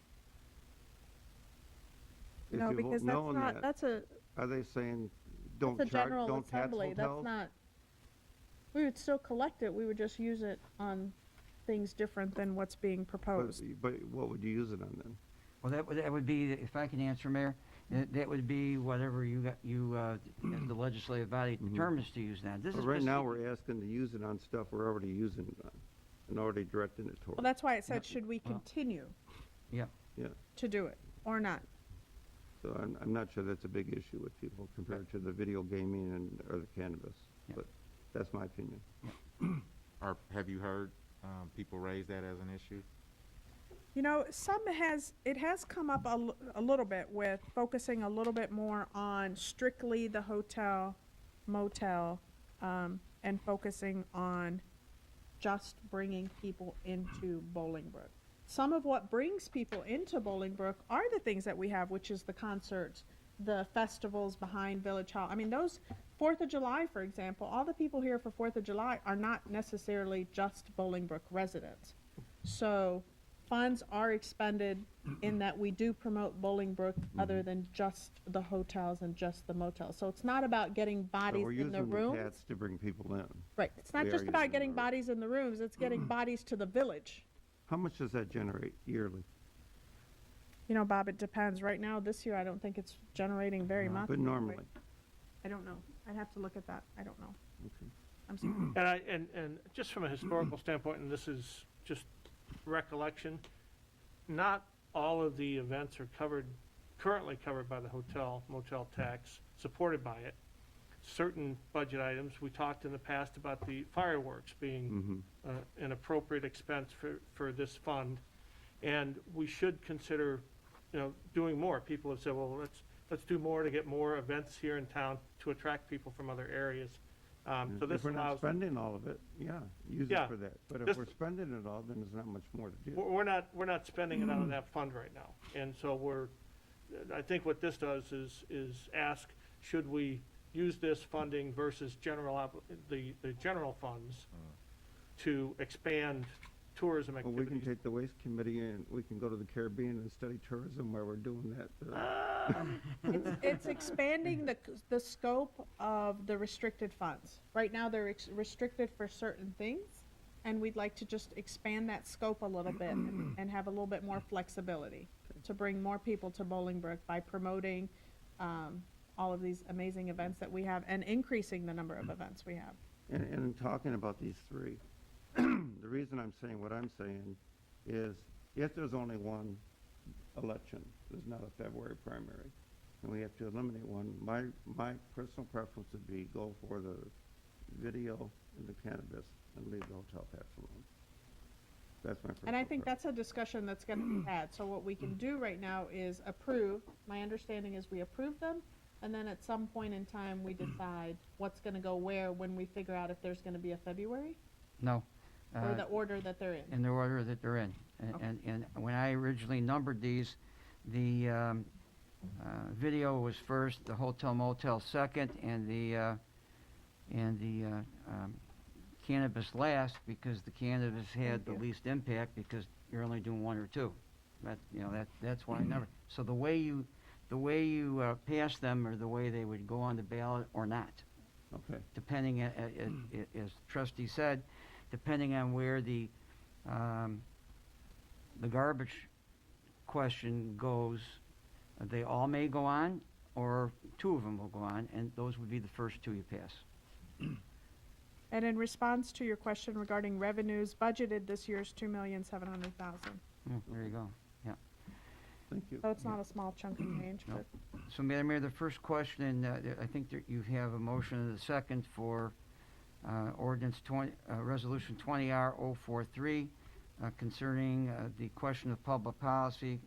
S11: If
S1: No,
S11: you vote
S1: because
S11: no
S1: that's
S11: on
S1: not,
S11: that,
S1: that's a,
S11: are they saying, don't
S1: that's a
S11: charge,
S1: general
S11: don't tax
S1: assembly, that's
S11: hotels?
S1: not, we would still collect it, we would just use it on things different than what's being proposed.
S11: But what would you use it on then?
S3: Well, that would be, if I can answer, Mayor, that would be whatever the legislative body determines to use that. This
S11: But
S3: is
S11: right now,
S3: specific-
S11: we're asking to use it on stuff we're already using it on, and already directing it
S1: Well,
S11: toward.
S1: that's why it said, should we continue
S3: Yeah.
S11: Yeah,
S1: to do it, or not?
S11: so I'm not sure that's a big issue with people compared to the video gaming or the cannabis,
S3: Yeah.
S11: but that's my opinion.
S12: Or have you heard people raise that as an issue?
S1: You know, it has come up a little bit with focusing a little bit more on strictly the hotel, motel, and focusing on just bringing people into Bolingbrook. Some of what brings people into Bolingbrook are the things that we have, which is the concerts, the festivals behind Village Hall. I mean, those 4th of July, for example, all the people here for 4th of July are not necessarily just Bolingbrook residents. So funds are expended in that we do promote Bolingbrook other than just the hotels and just the motels. So it's not about getting
S11: So
S1: bodies
S11: we're
S1: in the
S11: using the
S1: rooms.
S11: cats to bring people in.
S1: Right, it's not
S11: We
S1: just
S11: are
S1: about
S11: using
S1: getting
S11: the-
S1: bodies in the rooms, it's getting bodies to the village.
S11: How much does that generate yearly?
S1: You know, Bob, it depends. Right now, this year, I don't think it's generating very much.
S11: But normally?
S1: I don't know. I'd have to look at that. I don't know.
S11: Okay.
S1: I'm sorry.
S4: And just from a historical standpoint, and this is just recollection, not all of the events are currently covered by the hotel motel tax, supported by it. Certain budget items, we talked in the past about the fireworks being an appropriate expense for this fund. And we should consider, doing more. People have said, well, let's do more to get more events here in town to attract people from other areas. So this
S11: If we're not
S4: allows,
S11: spending all of it, yeah, use
S4: Yeah.
S11: it for that. But if
S4: This-
S11: we're spending it all, then there's not much more to do.
S4: we're not spending it out of that fund right now. And so I think what this does is ask, should we use this funding versus the general funds to expand tourism
S11: Well, we can
S4: activities?
S11: take the waste committee and we can go to the Caribbean and study tourism while we're doing that.
S1: It's expanding the scope of the restricted funds. Right now, they're restricted for certain things, and we'd like to just expand that scope a little bit and have a little bit more flexibility to bring more people to Bolingbrook by promoting all of these amazing events that we have and increasing the number of events we have.
S11: And in talking about these three, the reason I'm saying what I'm saying is if there's only one election, there's not a February primary, and we have to eliminate one, my personal preference would be go for the video and the cannabis and leave the hotel tax alone. That's my personal
S1: And I think
S11: preference.
S1: that's a discussion that's gonna be had. So what we can do right now is approve, my understanding is we approve them, and then at some point in time, we decide what's gonna go where when we figure out if there's gonna be a February,
S3: No.
S1: or the order that they're in.
S3: In the order that they're in. And when I originally numbered these, the video was first, the hotel motel second, and the cannabis last, because the cannabis had the least impact because you're only doing one or two. That's why I numbered. So the way you pass them are the way they would go on the ballot or not,
S11: Okay.
S3: depending, as trustee said, depending on where the garbage question goes, they all may go on, or two of them will go on, and those would be the first two you pass.
S1: And in response to your question regarding revenues, budgeted this year's $2,700,000.
S3: There you go. Yeah.
S11: Thank you.
S1: So it's not a small chunk of change,
S3: No.
S1: but
S3: So, Madam Mayor, the first question, I think that you have a motion and a second for Resolution 20R-043 concerning the question of public policy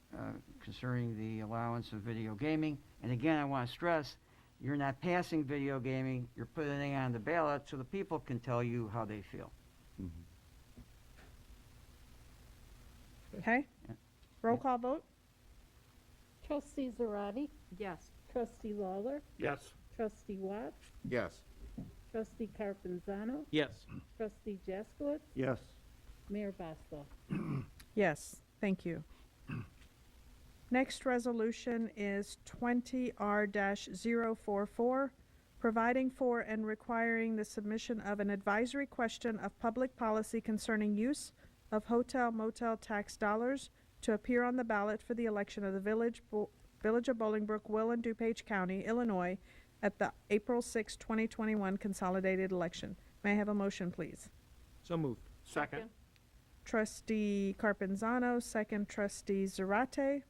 S3: concerning the allowance of video gaming. And again, I want to stress, you're not passing video gaming, you're putting it on the ballot so the people can tell you how they feel.
S1: okay? Roll call vote?
S2: Trustee Zarate?
S8: Yes.
S2: Trustee Lawler?
S4: Yes.
S2: Trustee Watts?
S12: Yes.
S2: Trustee Carpenzano?
S13: Yes.
S2: Trustee Jaskowitz?
S11: Yes.
S2: Mayor Boswell?
S1: Yes, thank you. Next resolution is 20R-044, providing for and requiring the submission of an advisory question of public policy concerning use of hotel motel tax dollars to appear on the ballot for the election of the Village of Bolingbrook, Will, and DuPage County, Illinois, at the April 6, 2021 consolidated election. May I have a motion, please?
S13: So moved.
S4: Second.
S1: Trustee Carpenzano, second trustee Zarate.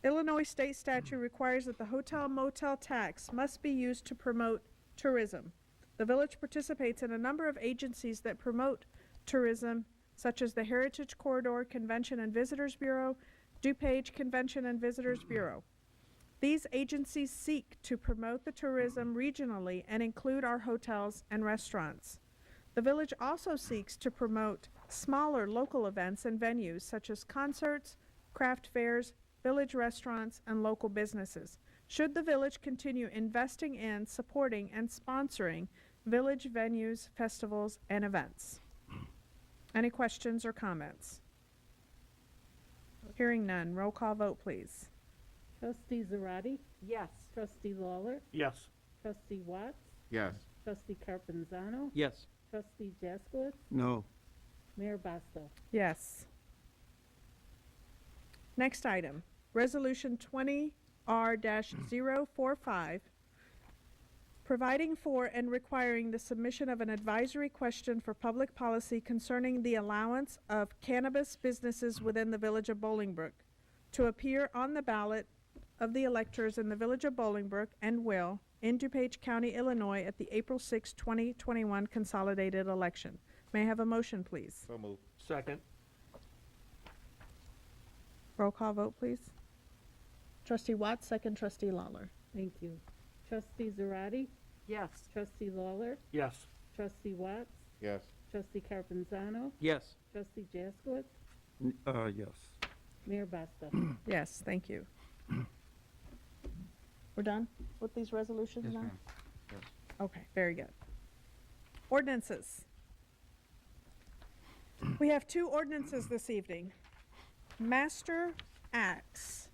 S1: Illinois state statute requires that the hotel motel tax must be used to promote tourism. The village participates in a number of agencies that promote tourism, such as the Heritage Corridor Convention and Visitors Bureau, DuPage Convention and Visitors Bureau. These agencies seek to promote the tourism regionally and include our hotels and restaurants. The village also seeks to promote smaller local events and venues such as concerts, craft fairs, village restaurants, and local businesses. Should the village continue investing in, supporting, and sponsoring village venues, festivals, and events? Any questions or comments? Hearing none, roll call vote, please.
S2: Trustee Zarate?
S8: Yes.
S2: Trustee Lawler?
S4: Yes.
S2: Trustee Watts?
S12: Yes.
S2: Trustee Carpenzano?
S13: Yes.
S2: Trustee Jaskowitz?
S11: No.
S2: Mayor Boswell?
S1: Yes. Next item, Resolution 20R-045, providing for and requiring the submission of an advisory question for public policy concerning the allowance of cannabis businesses within the Village of Bolingbrook to appear on the ballot of the electors in the Village of Bolingbrook and Will in DuPage County, Illinois at the April 6, 2021 consolidated election. May I have a motion, please?
S12: So moved.
S4: Second.
S1: Roll call vote, please. Trustee Watts, second trustee Lawler.
S2: Thank you. Trustee Zarate?
S8: Yes.
S2: Trustee Lawler?
S4: Yes.
S2: Trustee Watts?
S12: Yes.
S2: Trustee Carpenzano?
S13: Yes.
S2: Trustee Jaskowitz?
S11: Yes.
S2: Mayor Boswell?
S1: Yes, thank you. We're done with these resolutions
S3: Yes,
S1: now?
S3: ma'am. Yes.
S1: Okay, very good. Ordinances. We have two ordinances this evening. Master Axe.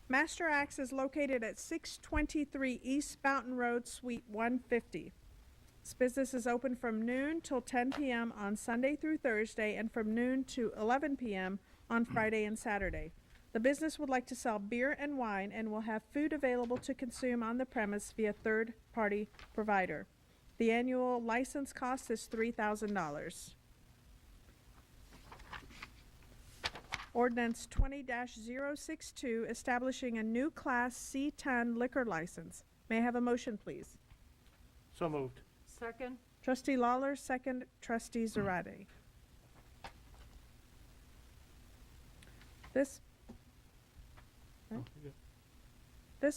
S1: Master Axe is located at 623 East Mountain Road, Suite 150. This business is open from noon till 10 p.m. on Sunday through Thursday and from noon to 11 p.m. on Friday and Saturday. The business would like to sell beer and wine and will have food available to consume on the premise via third-party provider. The annual license cost is $3,000. Ordinance 20-062, establishing a new Class C10 liquor license. May I have a motion, please?
S4: So moved.
S8: Second?
S1: Trustee Lawler, second trustee Zarate. This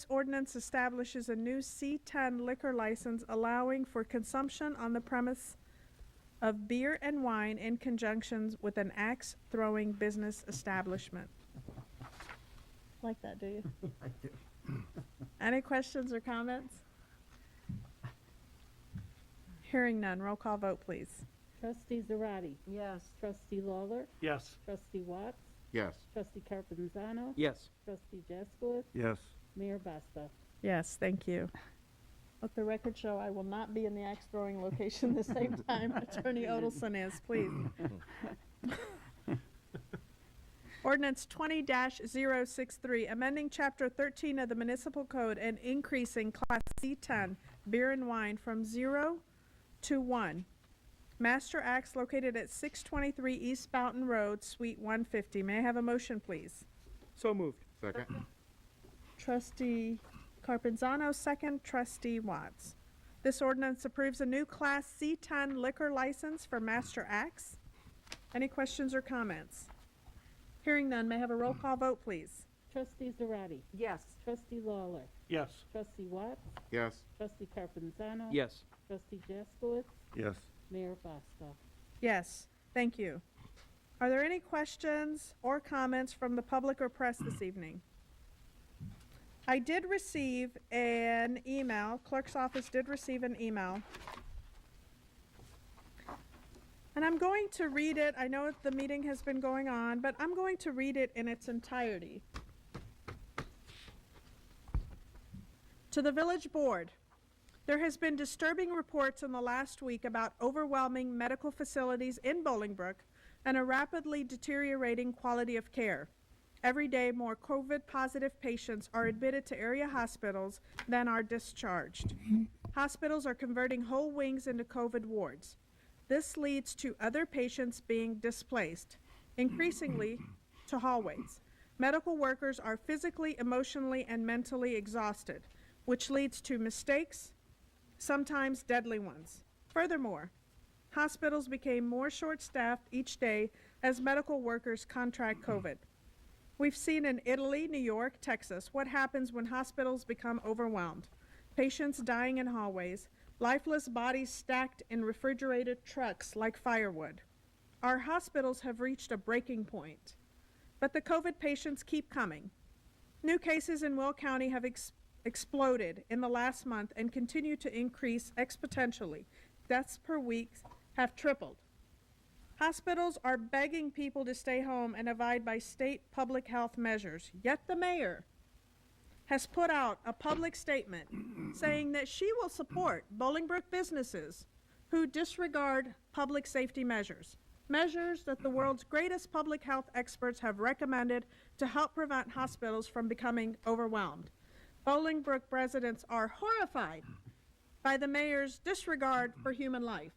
S1: ordinance establishes a new C10 liquor license allowing for consumption on the premise of beer and wine in conjunction with an axe-throwing business establishment. Like that, do you?
S3: I do.
S1: Any questions or comments? Hearing none, roll call vote, please.
S2: Trustee Zarate?
S8: Yes.
S2: Trustee Lawler?
S4: Yes.
S2: Trustee Watts?
S12: Yes.
S2: Trustee Carpenzano?
S13: Yes.
S2: Trustee Jaskowitz?
S11: Yes.
S2: Mayor Boswell?
S1: Yes, thank you. Let the record show I will not be in the axe throwing location the same time Attorney Odelson is, please. Ordinance 20-063, amending Chapter 13 of the Municipal Code and increasing Class C10 beer and wine from 0 to 1. Master Axe located at 623 East Mountain Road, Suite 150. May I have a motion, please?
S13: So moved.
S12: Second.
S1: Trustee Carpenzano, second trustee Watts. This ordinance approves a new Class C10 liquor license for Master Axe. Any questions or comments? Hearing none, may I have a roll call vote, please?
S2: Trustee Zarate?
S8: Yes.
S2: Trustee Lawler?
S4: Yes.
S2: Trustee Watts?
S12: Yes.
S2: Trustee Carpenzano?
S13: Yes.
S2: Trustee Jaskowitz?
S11: Yes.
S2: Mayor Boswell?
S1: Yes, thank you. Are there any questions or comments from the public or press this evening? I did receive an email, clerk's office did receive an email. And I'm going to read it. I know the meeting has been going on, but I'm going to read it in its entirety. To the Village Board, there has been disturbing reports in the last week about overwhelming medical facilities in Bolingbrook and a rapidly deteriorating quality of care. Every day, more COVID-positive patients are admitted to area hospitals than are discharged. Hospitals are converting whole wings into COVID wards. This leads to other patients being displaced, increasingly to hallways. Medical workers are physically, emotionally, and mentally exhausted, which leads to mistakes, sometimes deadly ones. Furthermore, hospitals became more short-staffed each day as medical workers contract COVID. We've seen in Italy, New York, Texas, what happens when hospitals become overwhelmed. Patients dying in hallways, lifeless bodies stacked in refrigerated trucks like firewood. Our hospitals have reached a breaking point, but the COVID patients keep coming. New cases in Will County have exploded in the last month and continue to increase exponentially. Deaths per week have tripled. Hospitals are begging people to stay home and abide by state public health measures, yet the mayor has put out a public statement saying that she will support Bolingbrook businesses who disregard public safety measures, measures that the world's greatest public health experts have recommended to help prevent hospitals from becoming overwhelmed. Bolingbrook residents are horrified by the mayor's disregard for human life.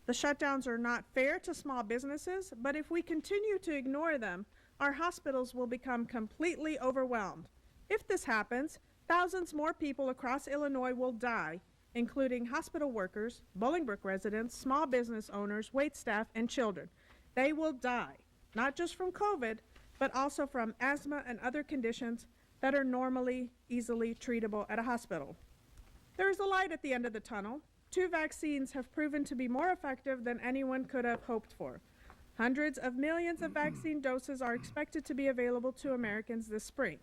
S1: The shutdowns are not fair to small businesses, but if we continue to ignore them, our hospitals will become completely overwhelmed. If this happens, thousands more people across Illinois will die, including hospital workers, Bolingbrook residents, small business owners, waitstaff, and children. They will die, not just from COVID, but also from asthma and other conditions that are normally easily treatable at a hospital. There is a light at the end of the tunnel. 2 vaccines have proven to be more effective than anyone could have hoped for. Hundreds of millions of vaccine doses are expected to be available to Americans this spring.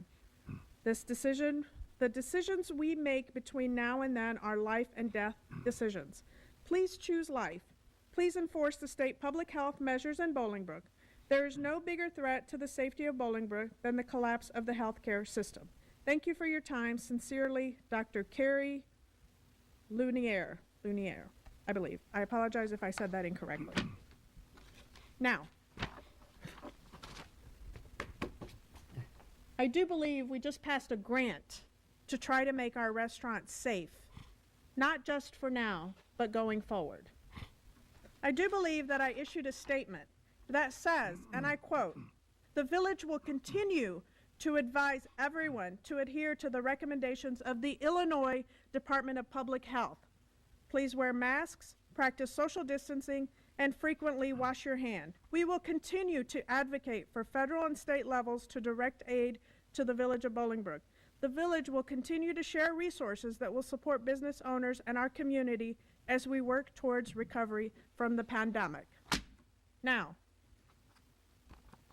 S1: The decisions we make between now and then are life and death decisions. Please choose life. Please enforce the state public health measures in Bolingbrook. There is no bigger threat to the safety of Bolingbrook than the collapse of the healthcare system. Thank you for your time. Sincerely, Dr. Carrie Lunier, I believe. I apologize if I said that incorrectly. Now, I do believe we just passed a grant to try to make our restaurants safe, not just for now, but going forward. I do believe that I issued a statement that says, and I quote, "The village will continue to advise everyone to adhere to the recommendations of the Illinois Department of Public Health. Please wear masks, practice social distancing, and frequently wash your hand. We will continue to advocate for federal and state levels to direct aid to the village of Bolingbrook. The village will continue to share resources that will support business owners and our community as we work towards recovery from the pandemic." Now,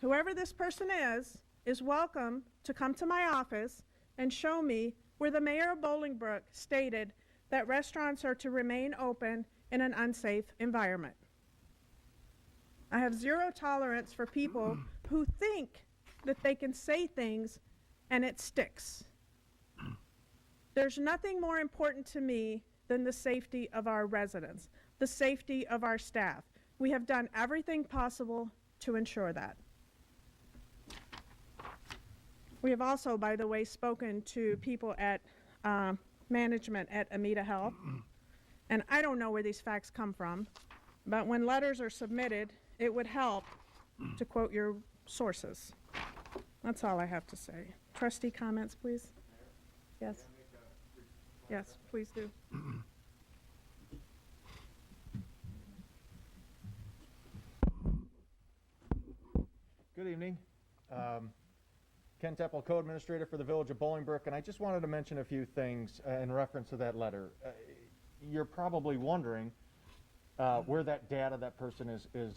S1: whoever this person is welcome to come to my office and show me where the mayor of Bolingbrook stated that restaurants are to remain open in an unsafe environment. I have zero tolerance for people who think that they can say things and it sticks. There's nothing more important to me than the safety of our residents, the safety of our staff. We have done everything possible to ensure that. We have also, by the way, spoken to people at management at Amita Health, and I don't know where these facts come from, but when letters are submitted, it would help to quote your sources. That's all I have to say. Trustee comments, please? Yes? Yes, please do.
S5: Good evening. Ken Teppel, Co-Administrator for the Village of Bolingbrook, and I just wanted to mention a few things in reference to that letter. You're probably wondering, where that data that person is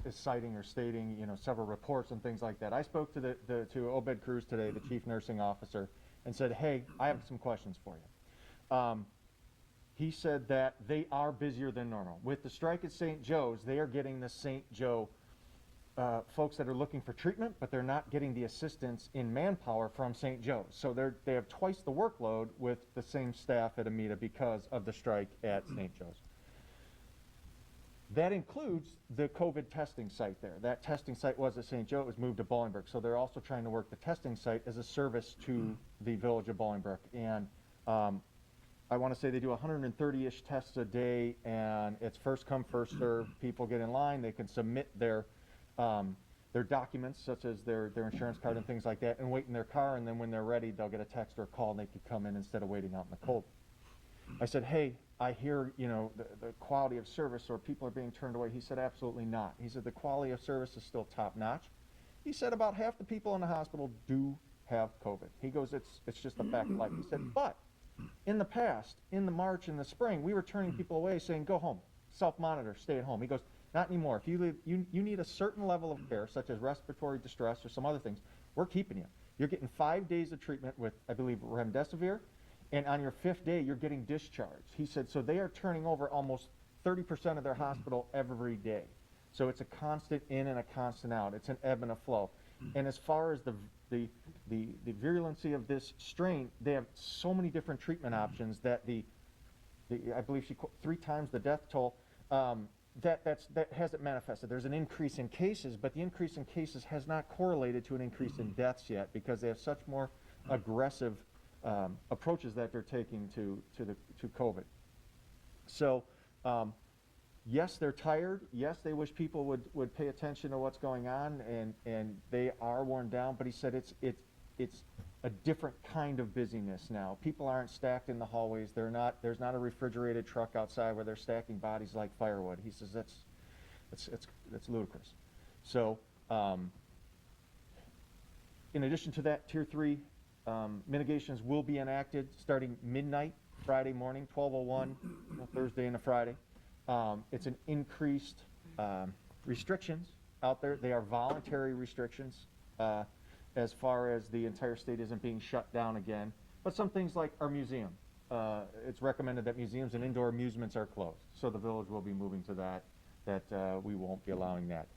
S5: citing or stating, you know, several reports and things like that. I spoke to Obed Cruz today, the chief nursing officer, and said, hey, I have some questions for you. He said that they are busier than normal. With the strike at St. Joe's, they are getting the St. Joe folks that are looking for treatment, but they're not getting the assistance in manpower from St. Joe's. So they have twice the workload with the same staff at Amita because of the strike at St. Joe's. That includes the COVID testing site there. That testing site was at St. Joe. It was moved to Bolingbrook. So they're also trying to work the testing site as a service to the village of Bolingbrook. And I want to say they do 130-ish tests a day, and it's first come, first served. People get in line. They can submit their documents, such as their insurance card and things like that, and wait in their car. And then when they're ready, they'll get a text or a call, and they could come in instead of waiting out in the cold. I said, hey, I hear, you know, the quality of service, or people are being turned away. He said, absolutely not. He said, the quality of service is still top notch. He said, about half the people in the hospital do have COVID. He goes, it's just a fact of life. He said, but in the past, in the March and the spring, we were turning people away saying, go home, self-monitor, stay at home. He goes, not anymore. If you need a certain level of care, such as respiratory distress or some other things, we're keeping you. You're getting 5 days of treatment with, I believe, remdesivir. And on your 5th day, you're getting discharged. He said, so they are turning over almost 30% of their hospital every day. So it's a constant in and a constant out. It's an ebb and a flow. And as far as the virulency of this strain, they have so many different treatment options that I believe she 3 times the death toll, that hasn't manifested. There's an increase in cases, but the increase in cases has not correlated to an increase in deaths yet, because they have such more aggressive approaches that they're taking to COVID. So, yes, they're tired. Yes, they wish people would pay attention to what's going on, and they are worn down. But he said it's a different kind of busyness now. People aren't stacked in the hallways. There's not a refrigerated truck outside where they're stacking bodies like firewood. He says that's ludicrous. So, in addition to that, Tier 3 mitigations will be enacted starting midnight Friday morning, 12:01, Thursday and a Friday. It's an increased restrictions out there. They are voluntary restrictions as far as the entire state isn't being shut down again. But some things like our museum, it's recommended that museums and indoor amusements are closed. So the village will be moving to that we won't be allowing that.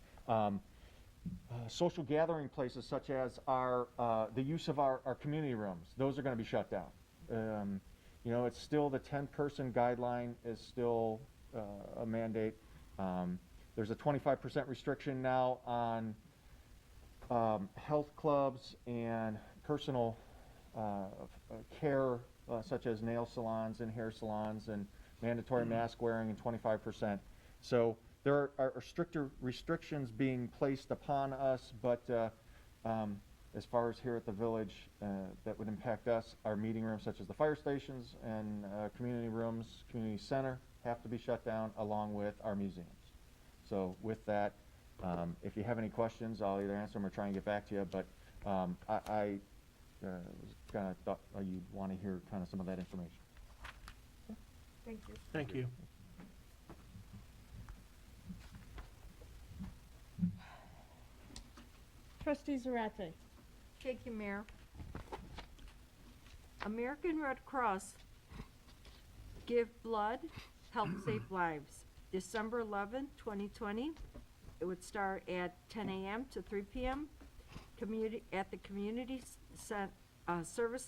S5: Social gathering places such as the use of our community rooms, those are going to be shut down. You know, it's still the 10-person guideline is still a mandate. There's a 25% restriction now on health clubs and personal care, such as nail salons and hair salons, and mandatory mask wearing, and 25%. So there are stricter restrictions being placed upon us, but as far as here at the village, that would impact us, our meeting rooms such as the fire stations and community rooms, community center, have to be shut down, along with our museums. So with that, if you have any questions, I'll either answer them or try and get back to you, but I was kind of thought you'd want to hear kind of some of that information.
S1: Thank you.
S4: Thank you.
S1: Trustee Zarate.
S14: Thank you, Mayor. American Red Cross Give Blood, Help Save Lives. December 11, 2020. It would start at 10 a.m. to 3 p.m. At the Community Service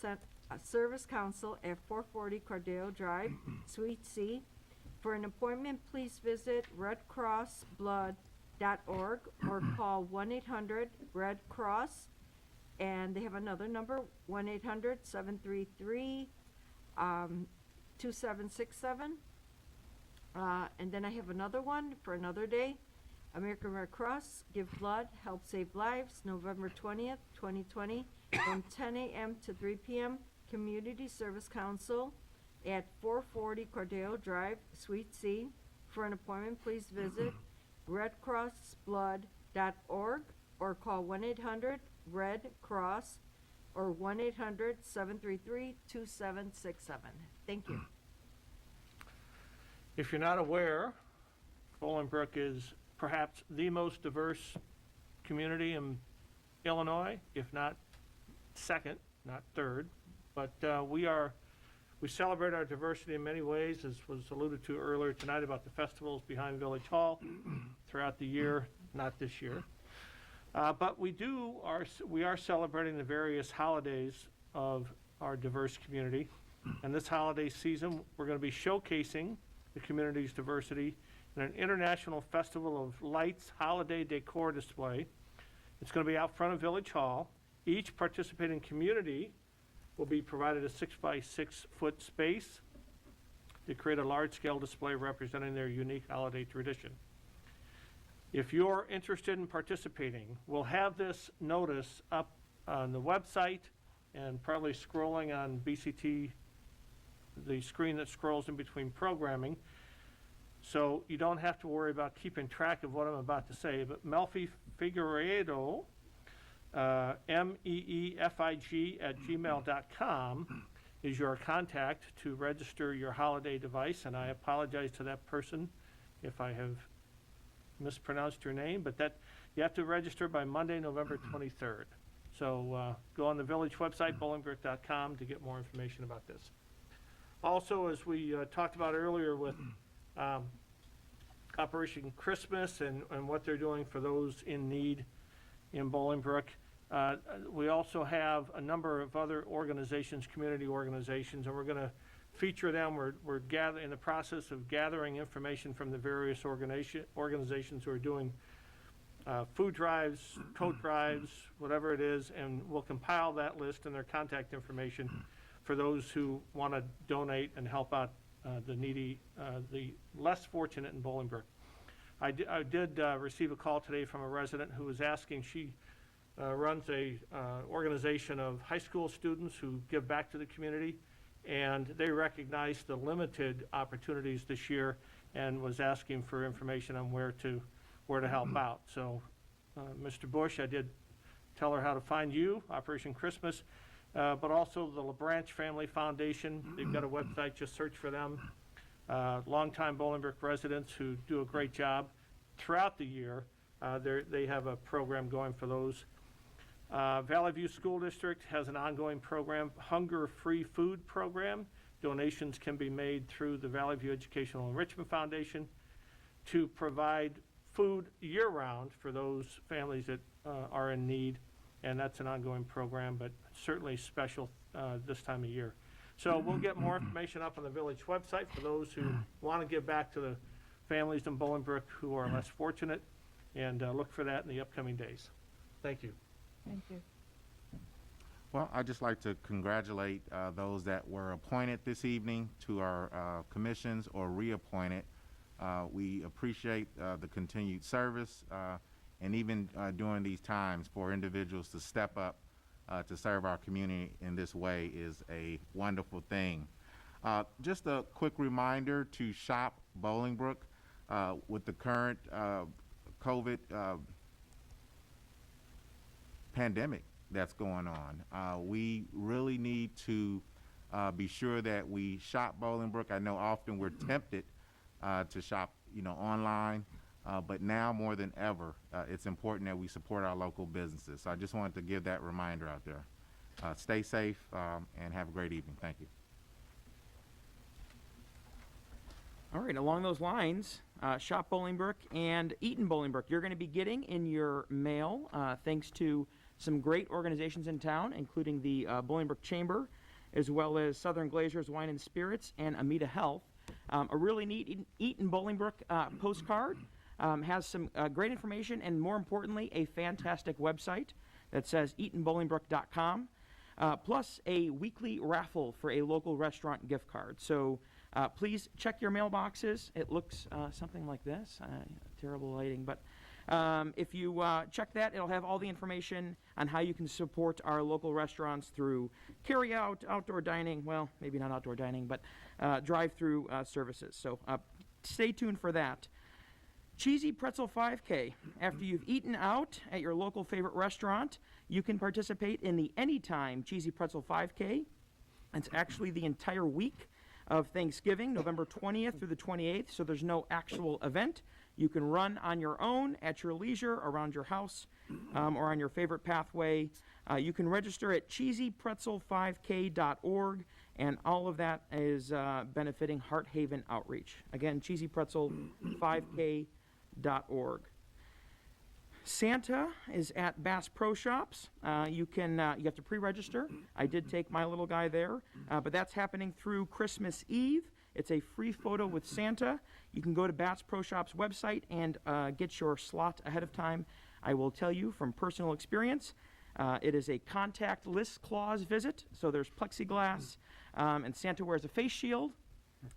S14: Council at 440 Cordeo Drive, Suite C. For an appointment, please visit redcrossblood.org or call 1-800-RED-CROSS. And they have another number, 1-800-733-2767. And then I have another one for another day. American Red Cross, Give Blood, Help Save Lives, November 20th, 2020, from 10 a.m. to 3 p.m. Community Service Council at 440 Cordeo Drive, Suite C. For an appointment, please visit redcrossblood.org or call 1-800-RED-CROSS or 1-800-733-2767. Thank you.
S4: If you're not aware, Bolingbrook is perhaps the most diverse community in Illinois, if not second, not third. But we celebrate our diversity in many ways, as was alluded to earlier tonight about the festivals behind Village Hall throughout the year, not this year. But we are celebrating the various holidays of our diverse community. And this holiday season, we're going to be showcasing the community's diversity in an international festival of lights holiday decor display. It's going to be out front of Village Hall. Each participating community will be provided a 6x6 foot space to create a large-scale display representing their unique holiday tradition. If you're interested in participating, we'll have this notice up on the website and probably scrolling on BCT, the screen that scrolls in between programming. So you don't have to worry about keeping track of what I'm about to say, but Melfi Figueredo, meefig@gmail.com is your contact to register your holiday device, and I apologize to that person if I have mispronounced your name, but that you have to register by Monday, November 23rd. So go on the village website, bolingbrook.com, to get more information about this. Also, as we talked about earlier with Operation Christmas and what they're doing for those in need in Bolingbrook, we also have a number of other organizations, community organizations, and we're going to feature them. We're in the process of gathering information from the various organizations who are doing food drives, coat drives, whatever it is, and we'll compile that list and their contact information for those who want to donate and help out the needy, the less fortunate in Bolingbrook. I did receive a call today from a resident who was asking. She runs a organization of high school students who give back to the community, and they recognized the limited opportunities this year and was asking for information on where to help out. So, Mr. Bush, I did tell her how to find you, Operation Christmas, but also the LaBranch Family Foundation. They've got a website, just search for them. Longtime Bolingbrook residents who do a great job throughout the year. They have a program going for those. Valley View School District has an ongoing program, Hunger-Free Food Program. Donations can be made through the Valley View Educational Enrichment Foundation to provide food year-round for those families that are in need, and that's an ongoing program, but certainly special this time of year. So we'll get more information up on the village website for those who want to give back to the families in Bolingbrook who are less fortunate, and look for that in the upcoming days. Thank you.
S1: Thank you.
S12: Well, I'd just like to congratulate those that were appointed this evening to our commissions or reappointed. We appreciate the continued service, and even during these times, for individuals to step up to serve our community in this way is a wonderful thing. Just a quick reminder to shop Bolingbrook with the current COVID pandemic that's going on. We really need to be sure that we shop Bolingbrook. I know often we're tempted to shop, online, but now more than ever, it's important that we support our local businesses. So I just wanted to give that reminder out there. Stay safe and have a great evening. Thank you.
S13: All right, along those lines, Shop Bolingbrook and Eaton Bolingbrook, you're going to be getting in your mail, thanks to some great organizations in town, including the Bolingbrook Chamber, as well as Southern Glazers Wine and Spirits and Amita Health. A really neat Eaton Bolingbrook postcard has some great information, and more importantly, a fantastic website that says eatonbolingbrook.com, plus a weekly raffle for a local restaurant gift card. So please check your mailboxes. It looks something like this. Terrible lighting, but if you check that, it'll have all the information on how you can support our local restaurants through carry-out, outdoor dining, well, maybe not outdoor dining, but drive-through services. So stay tuned for that. Cheesy Pretzel 5K. After you've eaten out at your local favorite restaurant, you can participate in the Anytime Cheesy Pretzel 5K. It's actually the entire week of Thanksgiving, November 20th through the 28th, so there's no actual event. You can run on your own at your leisure around your house or on your favorite pathway. You can register at cheesypretzel5k.org, and all of that is benefiting Heart Haven Outreach. Again, cheesypretzel5k.org. Santa is at Bass Pro Shops. You have to pre-register. I did take my little guy there, but that's happening through Christmas Eve. It's a free photo with Santa. You can go to Bass Pro Shops website and get your slot ahead of time. I will tell you from personal experience, it is a contactless clause visit, so there's plexiglass, and Santa wears a face shield,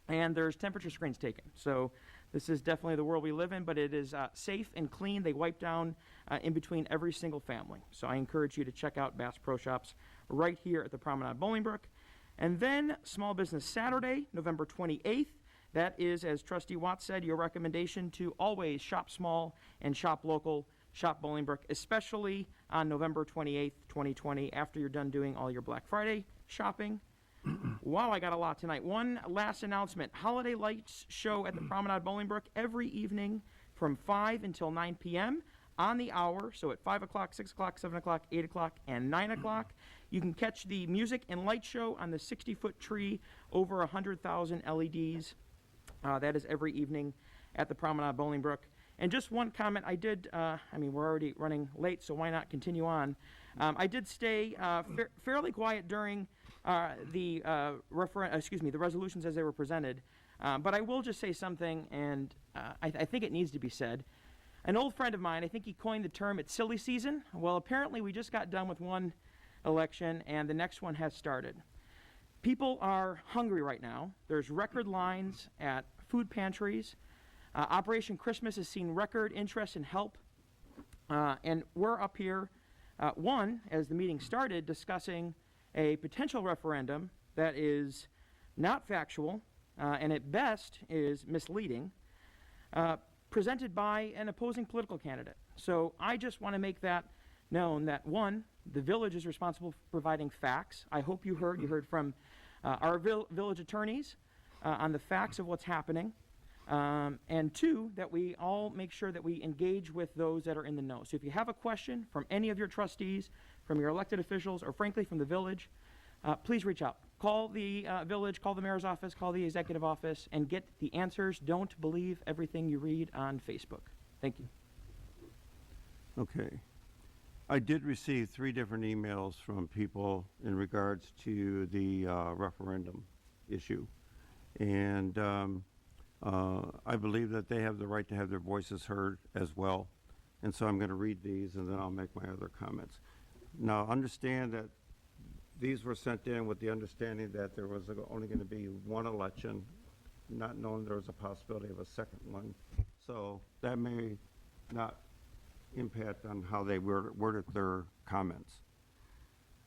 S13: and there's temperature screens taken. So this is definitely the world we live in, but it is safe and clean. They wipe down in between every single family. So I encourage you to check out Bass Pro Shops right here at the Promenade Bolingbrook. And then Small Business Saturday, November 28th. That is, as Trustee Watts said, your recommendation to always shop small and shop local, shop Bolingbrook, especially on November 28th, 2020, after you're done doing all your Black Friday shopping. Wow, I got a lot tonight. One last announcement. Holiday Lights show at the Promenade Bolingbrook every evening from 5 until 9 p.m. on the hour, so at 5 o'clock, 6 o'clock, 7 o'clock, 8 o'clock, and 9 o'clock. You can catch the music and light show on the 60-foot tree over 100,000 LEDs. That is every evening at the Promenade Bolingbrook. And just one comment, we're already running late, so why not continue on? I did stay fairly quiet during the resolutions as they were presented. But I will just say something, and I think it needs to be said. An old friend of mine, I think he coined the term, it's silly season. Well, apparently we just got done with one election, and the next one has started. People are hungry right now. There's record lines at food pantries. Operation Christmas has seen record interest and help. And we're up here, as the meeting started, discussing a potential referendum that is not factual and at best is misleading, presented by an opposing political candidate. So I just want to make that known that, one, the village is responsible for providing facts. I hope you heard from our village attorneys on the facts of what's happening. And two, that we all make sure that we engage with those that are in the know. So if you have a question from any of your trustees, from your elected officials, or frankly from the village, please reach out. Call the village, call the mayor's office, call the executive office, and get the answers. Don't believe everything you read on Facebook. Thank you.
S11: Okay. I did receive 3 different emails from people in regards to the referendum issue. And I believe that they have the right to have their voices heard as well. And so I'm going to read these, and then I'll make my other comments. Now, understand that these were sent in with the understanding that there was only going to be one election, not knowing there was a possibility of a second one. So that may not impact on how they worded their comments.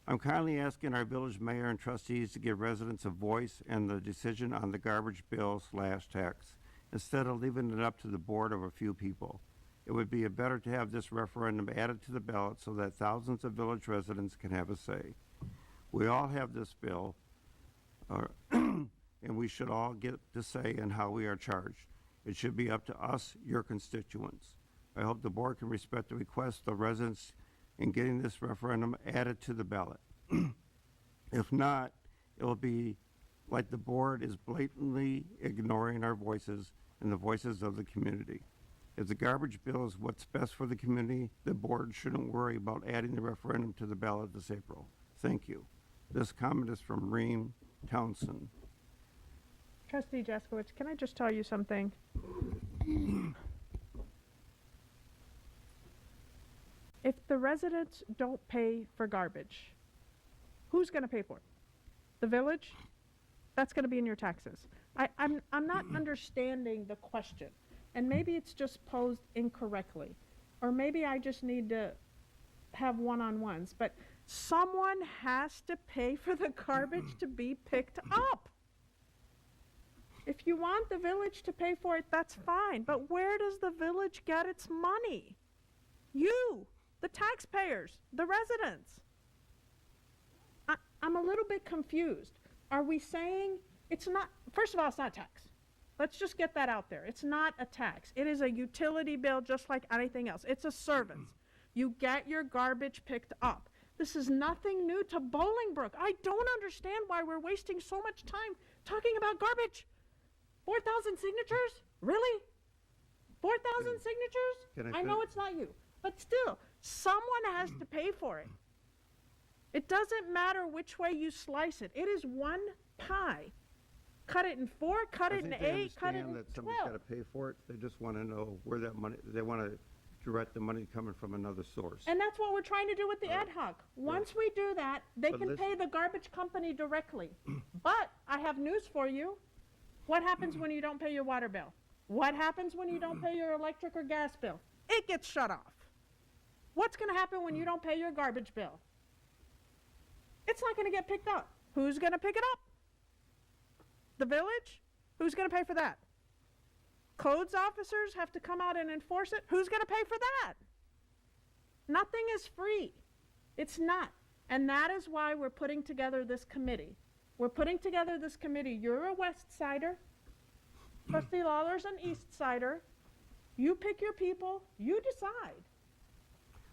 S11: I'm kindly asking our village mayor and trustees to give residents a voice in the decision on the garbage bill/tax, instead of leaving it up to the board of a few people. It would be better to have this referendum added to the ballot so that thousands of village residents can have a say. We all have this bill, and we should all get to say in how we are charged. It should be up to us, your constituents. I hope the board can respect the request of residents in getting this referendum added to the ballot. If not, it will be like the board is blatantly ignoring our voices and the voices of the community. If the garbage bill is what's best for the community, the board shouldn't worry about adding the referendum to the ballot this April. Thank you. This comment is from Reem Townsend.
S1: Trustee Jaskowitz, can I just tell you something? If the residents don't pay for garbage, who's going to pay for it? The village? That's going to be in your taxes. I'm not understanding the question, and maybe it's just posed incorrectly, or maybe I just need to have one-on-ones, but someone has to pay for the garbage to be picked up. If you want the village to pay for it, that's fine, but where does the village get its money? You, the taxpayers, the residents. I'm a little bit confused. Are we saying it's not, first of all, it's not tax. Let's just get that out there. It's not a tax. It is a utility bill just like anything else. It's a service. You get your garbage picked up. This is nothing new to Bolingbrook. I don't understand why we're wasting so much time talking about garbage. 4,000 signatures? Really? 4,000 signatures? I know it's not you, but still, someone has to pay for it. It doesn't matter which way you slice it. It is one pie. Cut it in 4, cut it in 8, cut it in 12.
S11: that somebody's gotta pay for it, they just wanna know where that money, they wanna direct the money coming from another source.
S1: And that's what we're trying to do with the ad hoc. Once we do that, they
S11: But
S1: can
S11: listen-
S1: pay the garbage company directly. But I have news for you. What happens when you don't pay your water bill? What happens when you don't pay your electric or gas bill? It gets shut off. What's gonna happen when you don't pay your garbage bill? It's not gonna get picked up. Who's gonna pick it up? The village? Who's gonna pay for that? Codes officers have to come out and enforce it. Who's gonna pay for that? Nothing is free. It's not. And that is why we're putting together this committee. We're putting together this committee. You're a West Sider. Trustee Lawler's an East Sider. You pick your people, you decide.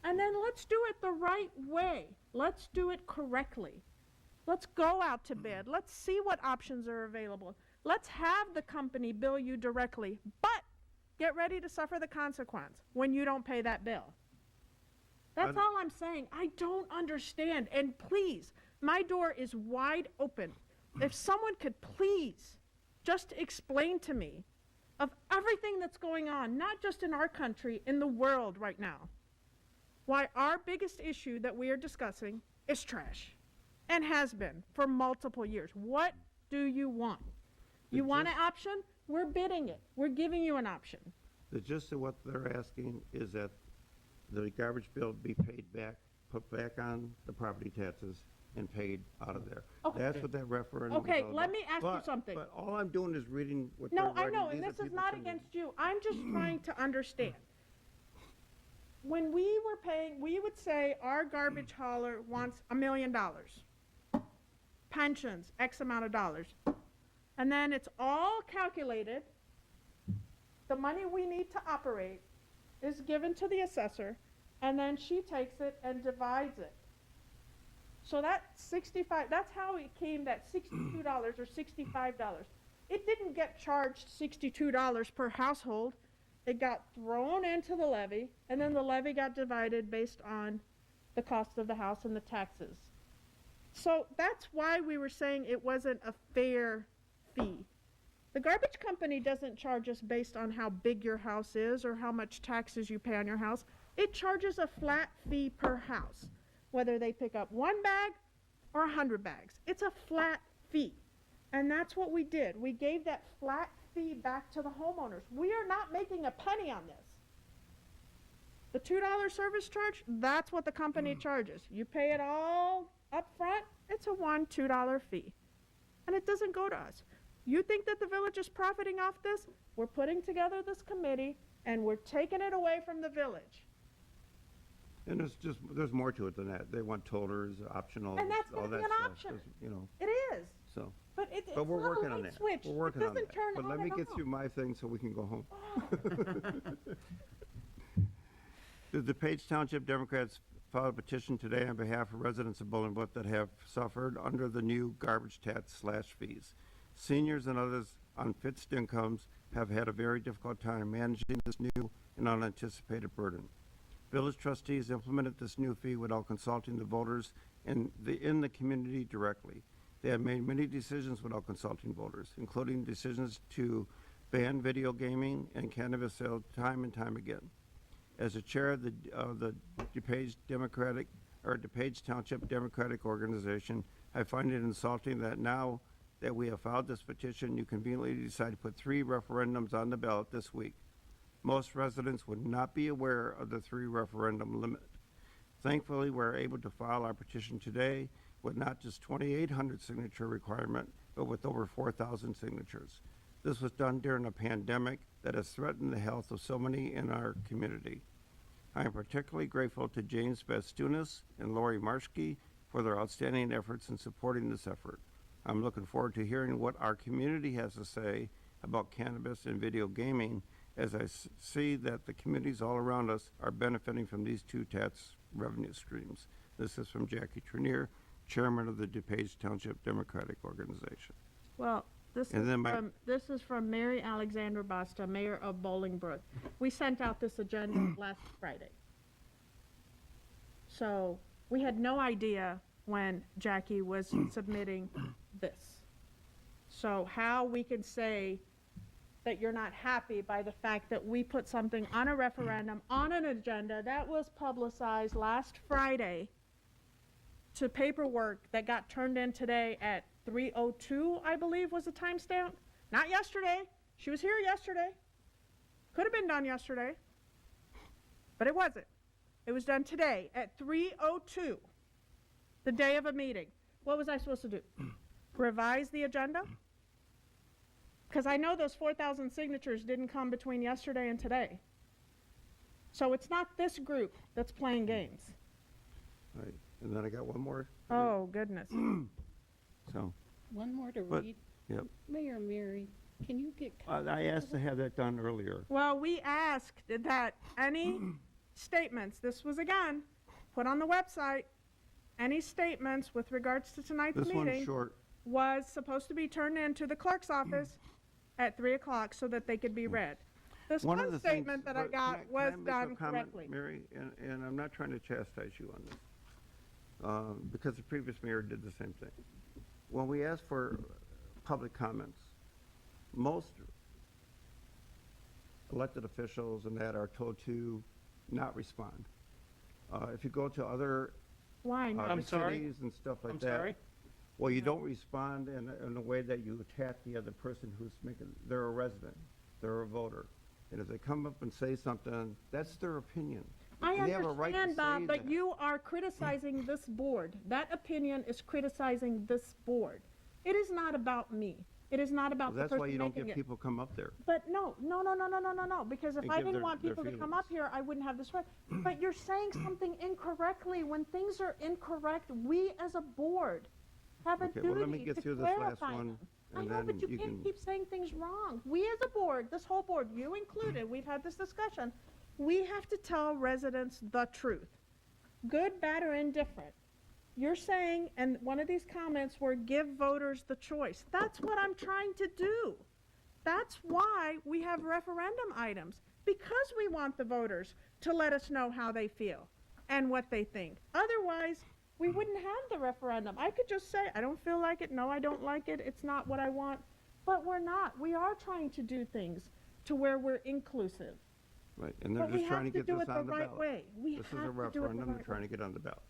S1: And then let's do it the right way. Let's do it correctly. Let's go out to bid. Let's see what options are available. Let's have the company bill you directly, but get ready to suffer the consequence when you don't pay that bill. That's all I'm saying. I don't understand. And please, my door is wide open. If someone could please just explain to me of everything that's going on, not just in our country, in the world right now, why our biggest issue that we are discussing is trash and has been for multiple years. What do you want? You want an option? We're bidding it. We're giving you an option.
S11: The gist of what they're asking is that the garbage bill be paid back, put back on the property taxes and paid out of there.
S1: Okay.
S11: That's what that referendum is
S1: Okay,
S11: all
S1: let
S11: about.
S1: me ask you something.
S11: But all I'm doing is reading what
S1: No,
S11: they're
S1: I
S11: writing.
S1: know, and
S11: These are
S1: this is
S11: people
S1: not
S11: from the-
S1: against you. I'm just trying to understand. When we were paying, we would say our garbage hauler wants $1 million. Pensions, X amount of dollars. And then it's all calculated. The money we need to operate is given to the assessor, and then she takes it and divides it. So that 65, that's how it came, that $62 or $65. It didn't get charged $62 per household. It got thrown into the levy, and then the levy got divided based on the cost of the house and the taxes. So that's why we were saying it wasn't a fair fee. The garbage company doesn't charge us based on how big your house is or how much taxes you pay on your house. It charges a flat fee per house, whether they pick up 1 bag or 100 bags. It's a flat fee. And that's what we did. We gave that flat fee back to the homeowners. We are not making a penny on this. The $2 service charge, that's what the company charges. You pay it all up front, it's a $1-2 fee. And it doesn't go to us. You think that the village is profiting off this? We're putting together this committee and we're taking it away from the village.
S11: And there's more to it than that. They want toters, optional,
S1: And that's
S11: all
S1: gonna
S11: that
S1: be an
S11: stuff.
S1: option.
S11: Just, you know,
S1: It is.
S11: so.
S1: But it's
S11: But we're
S1: not
S11: working
S1: a
S11: on
S1: light
S11: that.
S1: switch.
S11: We're working
S1: it
S11: on
S1: doesn't
S11: that.
S1: turn
S11: But
S1: on
S11: let me
S1: and
S11: get
S1: off.
S11: through my thing so we can go home. The DuPage Township Democrats filed a petition today on behalf of residents of Bolingbrook that have suffered under the new garbage tax / fees. Seniors and others on fixed incomes have had a very difficult time managing this new and unanticipated burden. Village trustees implemented this new fee without consulting the voters in the community directly. They have made many decisions without consulting voters, including decisions to ban video gaming and cannabis sales time and time again. As the chair of the DuPage Township Democratic Organization, I find it insulting that now that we have filed this petition, you conveniently decide to put 3 referendums on the ballot this week. Most residents would not be aware of the 3 referendum limit. Thankfully, we're able to file our petition today with not just 2,800 signature requirement, but with over 4,000 signatures. This was done during a pandemic that has threatened the health of so many in our community. I am particularly grateful to James Bastunas and Lori Marshke for their outstanding efforts in supporting this effort. I'm looking forward to hearing what our community has to say about cannabis and video gaming, as I see that the communities all around us are benefiting from these two tax revenue streams. This is from Jackie Trenier, Chairman of the DuPage Township Democratic Organization.
S1: Well,
S11: And then
S1: this is from Mary Alexander Basta, Mayor of Bolingbrook. We sent out this agenda last Friday. So we had no idea when Jackie was submitting this. So how we can say that you're not happy by the fact that we put something on a referendum, on an agenda, that was publicized last Friday to paperwork that got turned in today at 3:02, I believe was the timestamp. Not yesterday. She was here yesterday. Could have been done yesterday, but it wasn't. It was done today at 3:02, the day of a meeting. What was I supposed to do? Revise the agenda? Because I know those 4,000 signatures didn't come between yesterday and today. So it's not this group that's playing games.
S11: Right. And then I got one more.
S1: Oh, goodness.
S11: So,
S2: One more to
S11: But-
S2: read.
S11: yep.
S2: Mayor Mary, can you get
S11: I asked to have that done earlier.
S1: Well, we asked that any statements, this was again, put on the website, any statements with regards to tonight's
S11: This one's
S1: meeting
S11: short.
S1: was supposed to be turned into the clerk's office at 3 o'clock so that they could be read. This
S11: One of
S1: one
S11: the things-
S1: statement that I
S11: but
S1: got
S11: can I
S1: was
S11: make a
S1: done
S11: comment,
S1: correctly.
S11: Mary, and I'm not trying to chastise you on this, because the previous mayor did the same thing. When we ask for public comments, most elected officials and that are told to not respond. If you go to other
S1: Why not?
S4: I'm sorry?
S11: cities and stuff like
S4: I'm
S11: that.
S4: sorry?
S11: Well, you don't respond in a way that you attack the other person who's making, they're a resident, they're a voter. And if they come up and say something, that's their opinion.
S1: I
S11: And they have a right to
S1: understand, Bob,
S11: say
S1: but
S11: that.
S1: you are criticizing this board. That opinion is criticizing this board. It is not about me. It is not about
S11: Well,
S1: the
S11: that's why
S1: person
S11: you don't
S1: making
S11: get
S1: it.
S11: people come up there.
S1: But no, because if
S11: And
S1: I
S11: give
S1: didn't
S11: their-
S1: want
S11: their
S1: people to come
S11: feelings.
S1: up here, I wouldn't have this right. But you're saying something incorrectly. When things are incorrect, we as a board have a
S11: Okay, well, let me
S1: duty
S11: get
S1: to
S11: through this last
S1: clarify
S11: one,
S1: them. I
S11: and
S1: know,
S11: then
S1: but you
S11: you
S1: can't
S11: can-
S1: keep saying things wrong. We as a board, this whole board, you included, we've had this discussion, we have to tell residents the truth. Good, bad, or indifferent. You're saying, and one of these comments were give voters the choice. That's what I'm trying to do. That's why we have referendum items, because we want the voters to let us know how they feel and what they think. Otherwise, we wouldn't have the referendum. I could just say, I don't feel like it, no, I don't like it, it's not what I want. But we're not. We are trying to do things to where we're inclusive.
S11: Right, and they're
S1: But we
S11: just trying to
S1: have to
S11: get
S1: do
S11: this
S1: it the
S11: on the
S1: right
S11: ballot.
S1: way. We
S11: This is
S1: have
S11: a
S1: to do it the
S11: referendum, they're
S1: right
S11: trying
S1: way.
S11: to get on the ballot.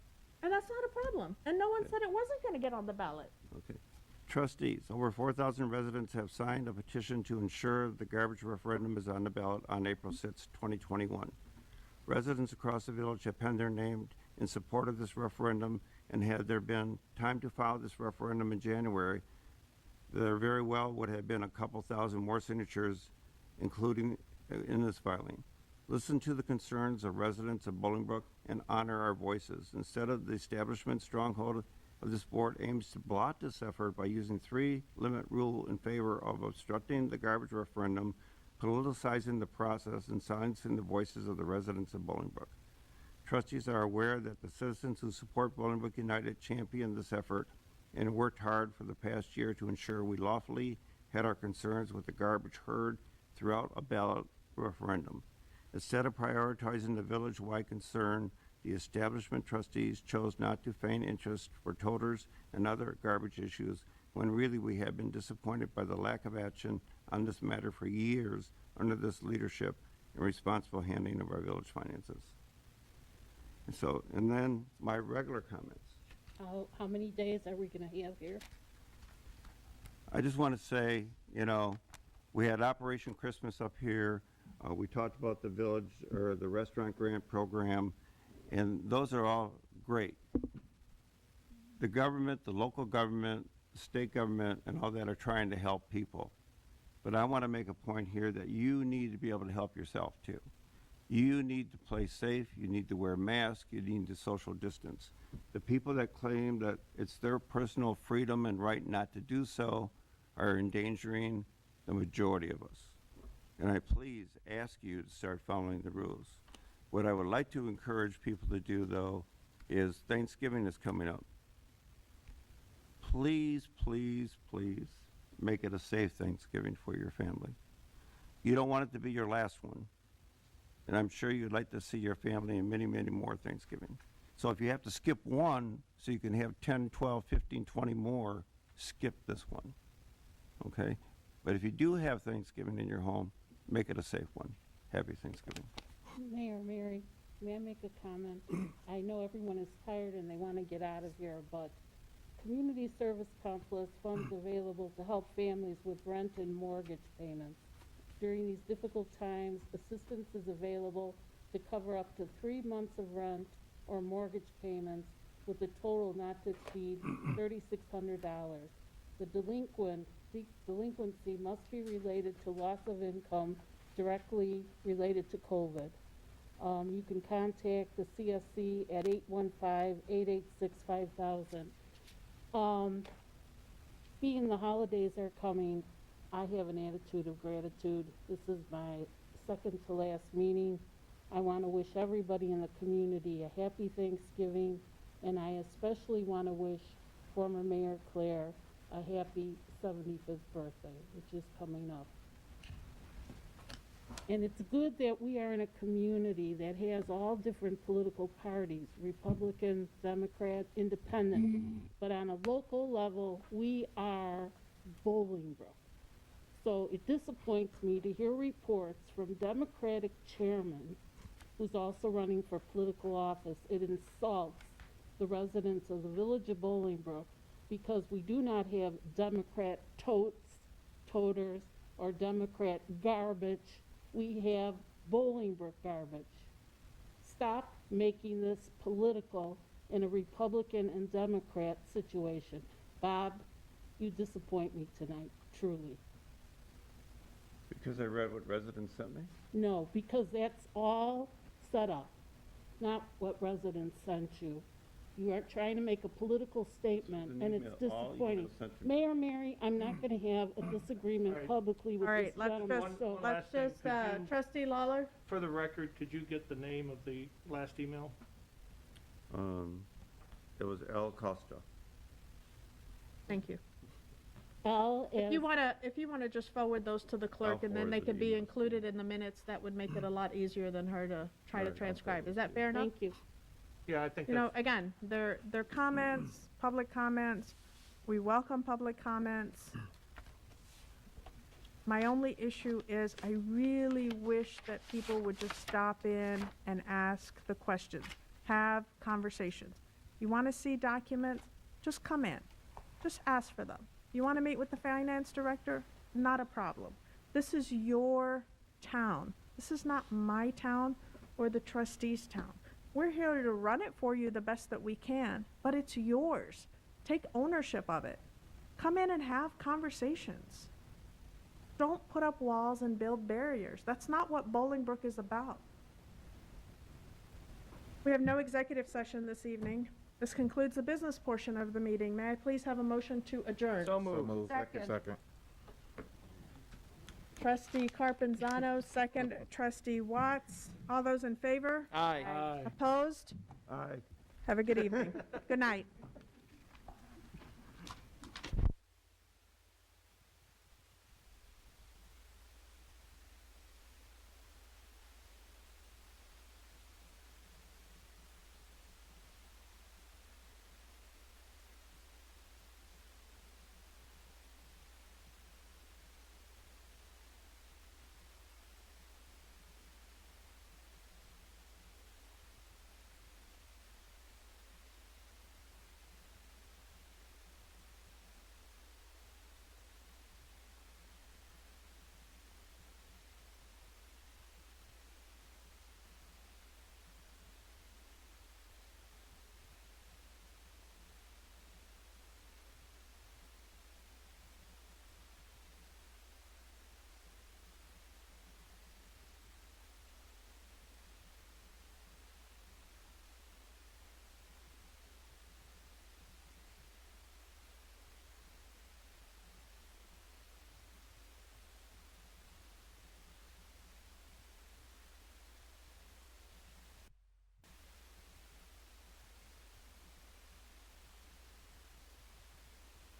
S1: And that's not a problem. And no one said it wasn't going to get on the ballot.
S11: Okay. Trustees, over 4,000 residents have signed a petition to ensure the garbage referendum is on the ballot on April 6, 2021. Residents across the village have penned their name in support of this referendum, and had there been time to file this referendum in January, there very well would have been a couple thousand more signatures, including in this filing. Listen to the concerns of residents of Bolingbrook and honor our voices. Instead of the establishment stronghold of this board aims to blot this effort by using 3-limit rule in favor of obstructing the garbage referendum, politicizing the process, and silencing the voices of the residents of Bolingbrook. Trustees are aware that the citizens who support Bolingbrook United championed this effort and worked hard for the past year to ensure we lawfully had our concerns with the garbage heard throughout a ballot referendum. Instead of prioritizing the village-wide concern, the establishment trustees chose not to feign interest for toters and other garbage issues, when really we have been disappointed by the lack of action on this matter for years under this leadership and responsible handling of our village finances. And then my regular comments.
S2: how many days are we gonna have here?
S11: I just want to say, we had Operation Christmas up here. We talked about the village, or the restaurant grant program, and those are all great. The government, the local government, the state government, and all that are trying to help people. But I want to make a point here that you need to be able to help yourself too. You need to play safe, you need to wear masks, you need to social distance. The people that claim that it's their personal freedom and right not to do so are endangering the majority of us. And I please ask you to start following the rules. What I would like to encourage people to do, though, is Thanksgiving is coming up. Please, please, please make it a safe Thanksgiving for your family. You don't want it to be your last one. And I'm sure you'd like to see your family in many, many more Thanksgiving. So if you have to skip one so you can have 10, 12, 15, 20 more, skip this one, okay? But if you do have Thanksgiving in your home, make it a safe one. Happy Thanksgiving.
S2: Mayor, Mary, may I make a comment? I know everyone is tired and they want to get out of here, but Community Service Council has funds available to help families with rent and mortgage payments. During these difficult times, assistance is available to cover up to 3 months of rent or mortgage payments with a total not to exceed $3,600. The delinquency must be related to loss of income directly related to COVID. You can contact the CSC at 815-886-5000. Being the holidays are coming, I have an attitude of gratitude. This is my second to last meeting. I want to wish everybody in the community a happy Thanksgiving, and I especially want to wish former Mayor Claire a happy 75th birthday, which is coming up. And it's good that we are in a community that has all different political parties, Republican, Democrat, Independent. But on a local level, we are Bolingbrook. So it disappoints me to hear reports from Democratic chairman, who's also running for political office. It insults the residents of the village of Bolingbrook because we do not have Democrat toters, or Democrat garbage. We have Bolingbrook garbage. Stop making this political in a Republican and Democrat situation. Bob, you disappoint me tonight, truly.
S11: Because I read what residents sent me?
S2: No, because that's all set up, not what residents sent you. You are trying to make a political statement, and it's disappointing. Mayor Mary, I'm not going to have a disagreement publicly with
S1: All
S2: this
S1: right,
S2: gentleman, so.
S1: let's just, trustee Lawler?
S4: For the record, could you get the name of the last email?
S11: It was El Costa.
S1: Thank you.
S2: Al,
S1: If you wanna just forward those to the clerk, and then they can be included in the minutes, that would make it a lot easier than her to try to transcribe. Is that fair enough?
S2: Thank you.
S4: Yeah, I think
S1: You know,
S4: that's,
S1: again, they're comments, public comments. We welcome public comments. My only issue is I really wish that people would just stop in and ask the questions, have conversations. You want to see documents? Just come in. Just ask for them. You want to meet with the finance director? Not a problem. This is your town. This is not my town or the trustees' town. We're here to run it for you the best that we can, but it's yours. Take ownership of it. Come in and have conversations. Don't put up walls and build barriers. That's not what Bolingbrook is about. We have no executive session this evening. This concludes the business portion of the meeting. May I please have a motion to adjourn?
S4: so moved.
S12: Second.
S1: Trustee Carpenzano, second. Trustee Watts. All those in favor?
S13: Aye.
S4: Aye.
S1: Opposed?
S11: Aye.
S1: Have a good evening. Good night.